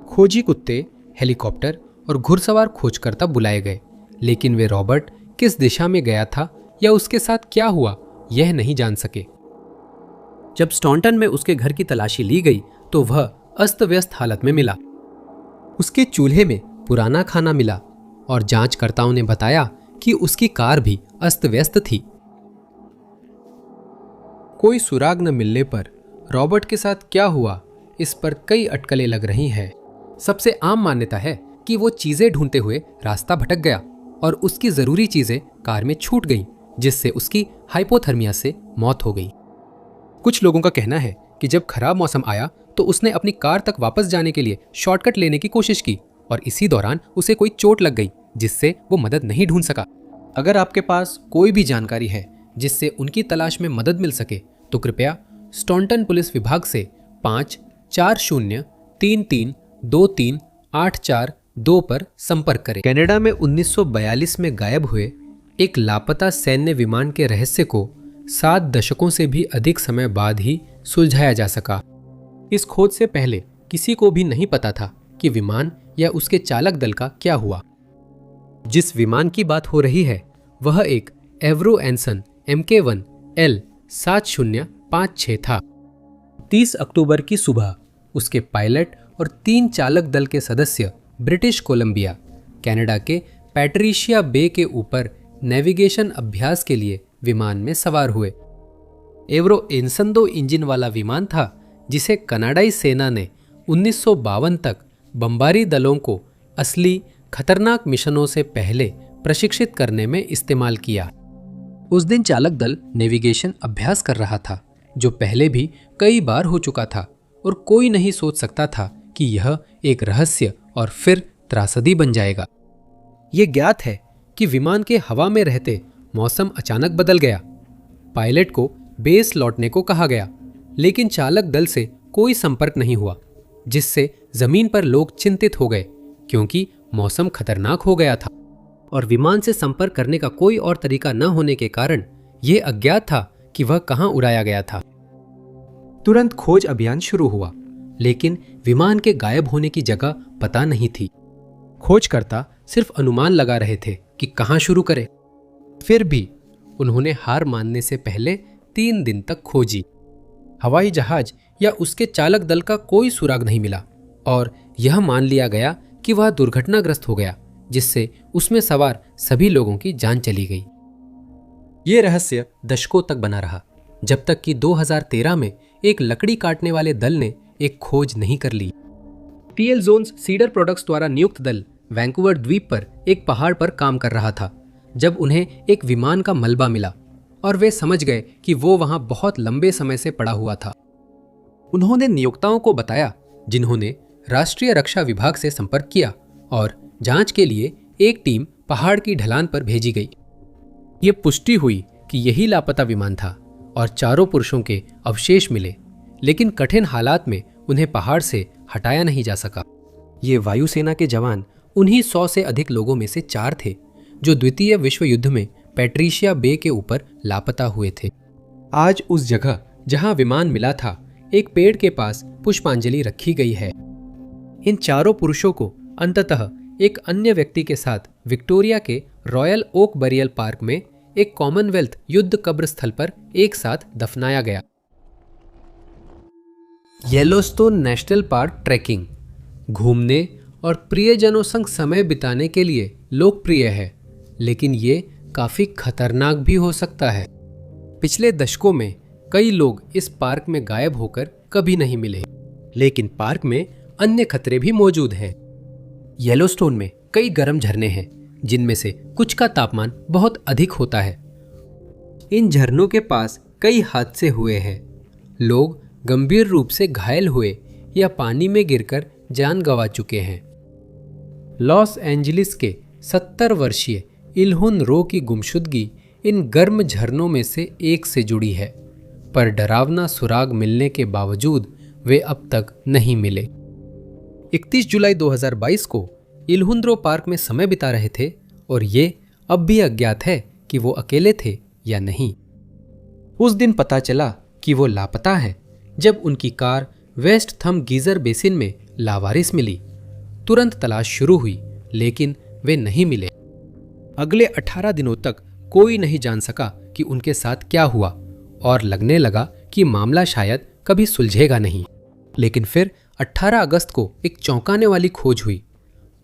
खोजी कुत्ते, हेलीकॉप्टर और घुड़सवार खोजकर्ता बुलाए गए, लेकिन वे रॉबर्ट किस दिशा में गया था या उसके साथ क्या हुआ यह नहीं जान सके। जब स्टॉन्टन में उसके घर की तलाशी ली गई तो वह अस्त व्यस्त हालत में मिला। उसके चूल्हे में पुराना खाना मिला और जांचकर्ताओं ने बताया कि उसकी कार भी अस्त व्यस्त थी। कोई सुराग न मिलने पर रॉबर्ट के साथ क्या हुआ, इस पर कई अटकलें लग रही हैं। सबसे आम मान्यता है कि वो चीजें ढूंढते हुए रास्ता भटक गया और उसकी जरूरी चीजें कार में छूट गईं, जिससे उसकी हाइपोथर्मिया से मौत हो गई। कुछ लोगों का कहना है कि जब खराब मौसम आया तो उसने अपनी कार तक वापस जाने के लिए शॉर्टकट लेने की कोशिश की और इसी दौरान उसे कोई चोट लग गई, जिससे वो मदद नहीं ढूंढ सका। अगर आपके पास कोई भी जानकारी है जिससे उनकी तलाश में मदद मिल सके तो कृपया स्टॉन्टन पुलिस विभाग से 54033232842 पर संपर्क करें। कनाडा में 1942 में गायब हुए एक लापता सैन्य विमान के रहस्य को 7 दशकों से भी अधिक समय बाद ही सुलझाया जा सका। इस खोज से पहले किसी को भी नहीं पता था कि विमान या उसके चालक दल का क्या हुआ। जिस विमान की बात हो रही है वह एक एवरो एनसन MK1 L7056 था। 30 अक्टूबर की सुबह उसके पायलट और 3 चालक दल के सदस्य ब्रिटिश कोलंबिया, कनाडा के पैट्रिशिया बे के ऊपर नेविगेशन अभ्यास के लिए विमान में सवार हुए। एवरो एनसन 2 इंजन वाला विमान था जिसे कनाडाई सेना ने 1952 तक बमबारी दलों को असली खतरनाक मिशनों से पहले प्रशिक्षित करने में इस्तेमाल किया। उस दिन चालक दल नेविगेशन अभ्यास कर रहा था, जो पहले भी कई बार हो चुका था और कोई नहीं सोच सकता था कि यह एक रहस्य और फिर त्रासदी बन जाएगा। यह ज्ञात है कि विमान के हवा में रहते मौसम अचानक बदल गया। पायलट को बेस लौटने को कहा गया, लेकिन चालक दल से कोई संपर्क नहीं हुआ, जिससे जमीन पर लोग चिंतित हो गए क्योंकि मौसम खतरनाक हो गया था और विमान से संपर्क करने का कोई और तरीका न होने के कारण यह अज्ञात था कि वह कहां उड़ाया गया था। तुरंत खोज अभियान शुरू हुआ, लेकिन विमान के गायब होने की जगह पता नहीं थी। खोजकर्ता सिर्फ अनुमान लगा रहे थे कि कहां शुरू करें। फिर भी उन्होंने हार मानने से पहले 3 दिन तक खोजी। हवाई जहाज या उसके चालक दल का कोई सुराग नहीं मिला और यह मान लिया गया कि वह दुर्घटनाग्रस्त हो गया, जिससे उसमें सवार सभी लोगों की जान चली गई। यह रहस्य दशकों तक बना रहा, जब तक कि 2013 में एक लकड़ी काटने वाले दल ने एक खोज नहीं कर ली। TL जोन्स सीडर प्रोडक्ट्स द्वारा नियुक्त दल वैंकूवर द्वीप पर एक पहाड़ पर काम कर रहा था जब उन्हें एक विमान का मलबा मिला और वे समझ गए कि वो वहां बहुत लंबे समय से पड़ा हुआ था। उन्होंने नियोक्ताओं को बताया, जिन्होंने राष्ट्रीय रक्षा विभाग से संपर्क किया और जांच के लिए एक टीम पहाड़ की ढलान पर भेजी गई। ये पुष्टि हुई कि यही लापता विमान था और 4 पुरुषों के अवशेष मिले, लेकिन कठिन हालात में उन्हें पहाड़ से हटाया नहीं जा सका। ये वायुसेना के जवान उन्हीं 100 से अधिक लोगों में से 4 थे जो द्वितीय विश्व युद्ध में पैट्रिशिया बे के ऊपर लापता हुए थे। आज उस जगह जहां विमान मिला था, एक पेड़ के पास पुष्पांजलि रखी गई है। इन 4 पुरुषों को अंततः एक अन्य व्यक्ति के साथ विक्टोरिया के रॉयल ओक बरियल पार्क में एक कॉमनवेल्थ युद्ध कब्रस्थल पर एक साथ दफनाया गया। येलोस्टोन नेशनल पार्क ट्रैकिंग घूमने और प्रियजनों संग समय बिताने के लिए लोकप्रिय है, लेकिन ये काफी खतरनाक भी हो सकता है। पिछले दशकों में कई लोग इस पार्क में गायब होकर कभी नहीं मिले, लेकिन पार्क में अन्य खतरे भी मौजूद हैं। येलोस्टोन में कई गर्म झरने हैं, जिनमें से कुछ का तापमान बहुत अधिक होता है। इन झरनों के पास कई हादसे हुए हैं। लोग गंभीर रूप से घायल हुए या पानी में गिरकर जान गंवा चुके हैं। लॉस एंजलिस के 70 वर्षीय इल्हुन रो की गुमशुदगी इन गर्म झरनों में से एक से जुड़ी है, पर डरावना सुराग मिलने के बावजूद वे अब तक नहीं मिले। 31 जुलाई 2022 को इल्हुन रो पार्क में समय बिता रहे थे और ये अब भी अज्ञात है कि वो अकेले थे या नहीं। उस दिन पता चला कि वो लापता है जब उनकी car West Thumb Geyser Basin में लावारिस मिली। तुरंत तलाश शुरू हुई, लेकिन वे नहीं मिले। अगले 18 दिनों तक कोई नहीं जान सका कि उनके साथ क्या हुआ और लगने लगा कि मामला शायद कभी सुलझेगा नहीं। लेकिन फिर 18 अगस्त को एक चौंकाने वाली खोज हुई।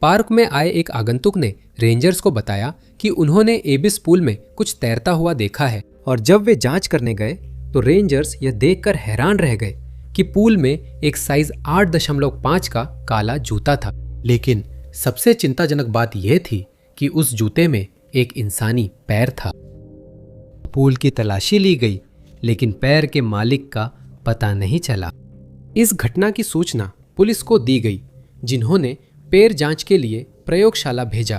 पार्क में आए एक आगंतुक ने रेंजर्स को बताया कि उन्होंने एबिस पूल में कुछ तैरता हुआ देखा है, और जब वे जांच करने गए तो रेंजर्स यह देखकर हैरान रह गए कि पूल में एक साइज 8.5 का काला जूता था। लेकिन सबसे चिंताजनक बात यह थी कि उस जूते में एक इंसानी पैर था। पूल की तलाशी ली गई, लेकिन पैर के मालिक का पता नहीं चला। इस घटना की सूचना पुलिस को दी गई, जिन्होंने पैर जांच के लिए प्रयोगशाला भेजा।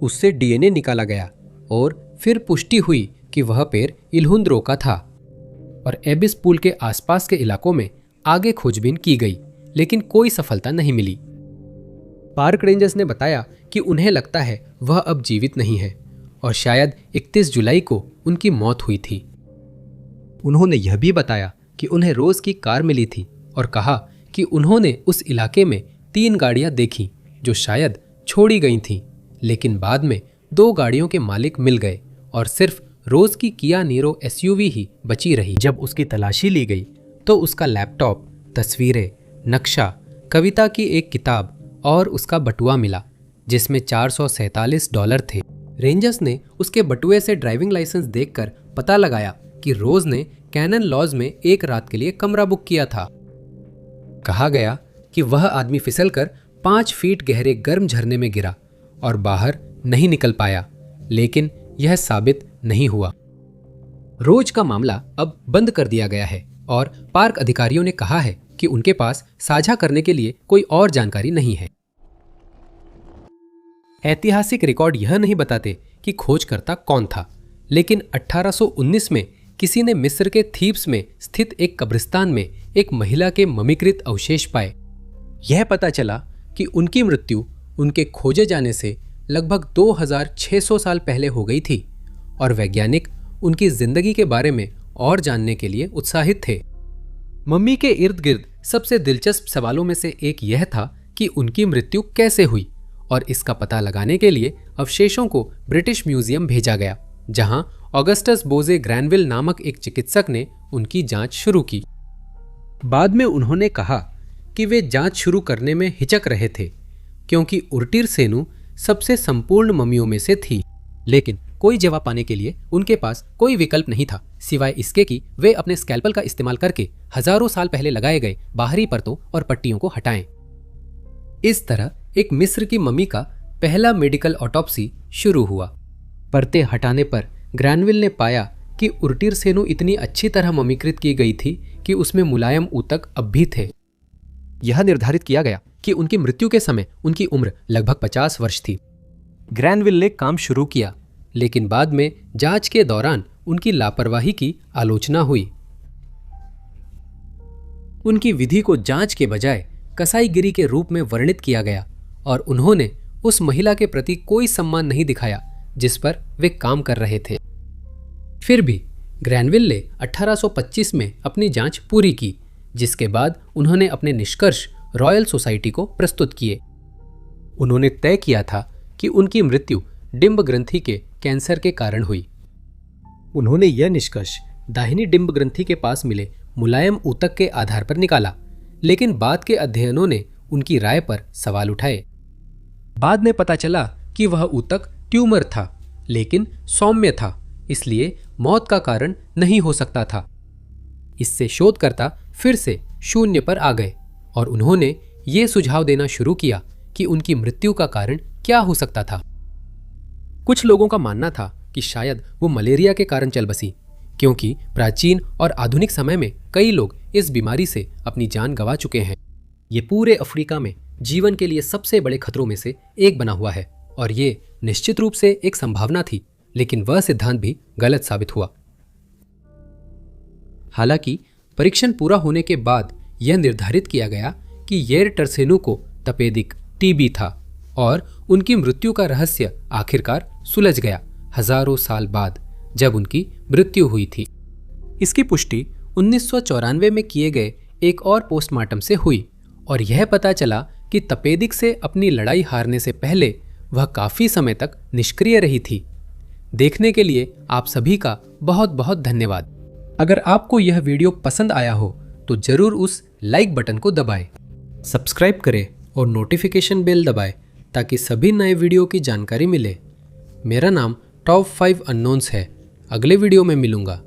उससे डीएनए निकाला गया और फिर पुष्टि हुई कि वह पैर इल्हुन रो का था। और एबिस पूल के आसपास के इलाकों में आगे खोजबीन की गई, लेकिन कोई सफलता नहीं मिली। पार्क रेंजर्स ने बताया कि उन्हें लगता है वह अब जीवित नहीं है और शायद 31 जुलाई को उनकी मौत हुई थी। उन्होंने यह भी बताया कि उन्हें रोज की कार मिली थी और कहा कि उन्होंने उस इलाके में 3 गाड़ियां देखी जो शायद छोड़ी गई थीं, लेकिन बाद में 2 गाड़ियों के मालिक मिल गए और सिर्फ रोज की किया नीरो एसयूवी ही बची रही। जब उसकी तलाशी ली गई तो उसका लैपटॉप, तस्वीरें, नक्शा, कविता की एक किताब और उसका बटुआ मिला, जिसमें $447 थे। रेंजर्स ने उसके बटुए से ड्राइविंग लाइसेंस देखकर पता लगाया कि रोज ने कैनन लॉज में एक रात के लिए कमरा बुक किया था। कहा गया कि वह आदमी फिसलकर 5 फीट गहरे गर्म झरने में गिरा और बाहर नहीं निकल पाया, लेकिन यह साबित नहीं हुआ। रोज का मामला अब बंद कर दिया गया है और पार्क अधिकारियों ने कहा है कि उनके पास साझा करने के लिए कोई और जानकारी नहीं है। ऐतिहासिक रिकॉर्ड यह नहीं बताते कि खोजकर्ता कौन था, लेकिन 1819 में किसी ने मिस्र के थीब्स में स्थित एक कब्रिस्तान में एक महिला के ममीकृत अवशेष पाए। यह पता चला कि उनकी मृत्यु उनके खोजे जाने से लगभग 2600 साल पहले हो गई थी और वैज्ञानिक उनकी जिंदगी के बारे में और जानने के लिए उत्साहित थे। मम्मी के इर्द गिर्द सबसे दिलचस्प सवालों में से एक यह था कि उनकी मृत्यु कैसे हुई, और इसका पता लगाने के लिए अवशेषों को ब्रिटिश म्यूजियम भेजा गया, जहां ऑगस्टस बोजे ग्रैनविल नामक एक चिकित्सक ने उनकी जांच शुरू की। बाद में उन्होंने कहा कि वे जांच शुरू करने में हिचक रहे थे क्योंकि उर्टिर सेनु सबसे संपूर्ण मम्मियों में से थी, लेकिन कोई जवाब पाने के लिए उनके पास कोई विकल्प नहीं था सिवाय इसके कि वे अपने स्कैल्पल का इस्तेमाल करके हजारों साल पहले लगाए गए बाहरी परतों और पट्टियों को हटाएं। इस तरह एक मिस्र की मम्मी का पहला मेडिकल ऑटोप्सी शुरू हुआ। परतें हटाने पर ग्रैनविल ने पाया कि उर्टिर सेनु इतनी अच्छी तरह मम्मीकृत की गई थी कि उसमें मुलायम ऊतक अब भी थे। यह निर्धारित किया गया कि उनकी मृत्यु के समय उनकी उम्र लगभग 50 वर्ष थी। ग्रैनविल ने काम शुरू किया, लेकिन बाद में जांच के दौरान उनकी लापरवाही की आलोचना हुई। उनकी विधि को जांच के बजाय कसाईगिरी के रूप में वर्णित किया गया और उन्होंने उस महिला के प्रति कोई सम्मान नहीं दिखाया जिस पर वे काम कर रहे थे। फिर भी ग्रैनविल ने 1825 में अपनी जांच पूरी की, जिसके बाद उन्होंने अपने निष्कर्ष रॉयल सोसाइटी को प्रस्तुत किए। उन्होंने तय किया था कि उनकी मृत्यु डिंब ग्रंथि के कैंसर के कारण हुई। उन्होंने यह निष्कर्ष दाहिनी डिंब ग्रंथि के पास मिले मुलायम ऊतक के आधार पर निकाला, लेकिन बाद के अध्ययनों ने उनकी राय पर सवाल उठाए। बाद में पता चला कि वह ऊतक ट्यूमर था, लेकिन सौम्य था, इसलिए मौत का कारण नहीं हो सकता था। इससे शोधकर्ता फिर से शून्य पर आ गए और उन्होंने ये सुझाव देना शुरू किया कि उनकी मृत्यु का कारण क्या हो सकता था। कुछ लोगों का मानना था कि शायद वो मलेरिया के कारण चल बसी, क्योंकि प्राचीन और आधुनिक समय में कई लोग इस बीमारी से अपनी जान गंवा चुके हैं। ये पूरे अफ्रीका में जीवन के लिए सबसे बड़े खतरों में से एक बना हुआ है और ये निश्चित रूप से एक संभावना थी, लेकिन वह सिद्धांत भी गलत साबित हुआ। हालांकि परीक्षण पूरा होने के बाद यह निर्धारित किया गया कि येरटसेनू को तपेदिक टीबी था और उनकी मृत्यु का रहस्य आखिरकार सुलझ गया हजारों साल बाद, जब उनकी मृत्यु हुई थी। इसकी पुष्टि 1994 में किए गए एक और पोस्टमार्टम से हुई और यह पता चला कि तपेदिक से अपनी लड़ाई हारने से पहले वह काफी समय तक निष्क्रिय रही थी। देखने के लिए आप सभी का बहुत बहुत धन्यवाद। अगर आपको यह वीडियो पसंद आया हो तो जरूर उस लाइक बटन को दबाएं, सब्सक्राइब करें और नोटिफिकेशन बेल दबाएं ताकि सभी नए वीडियो की जानकारी मिले। मेरा नाम टॉप 5 अननोन्स है। अगले वीडियो में मिलूंगा।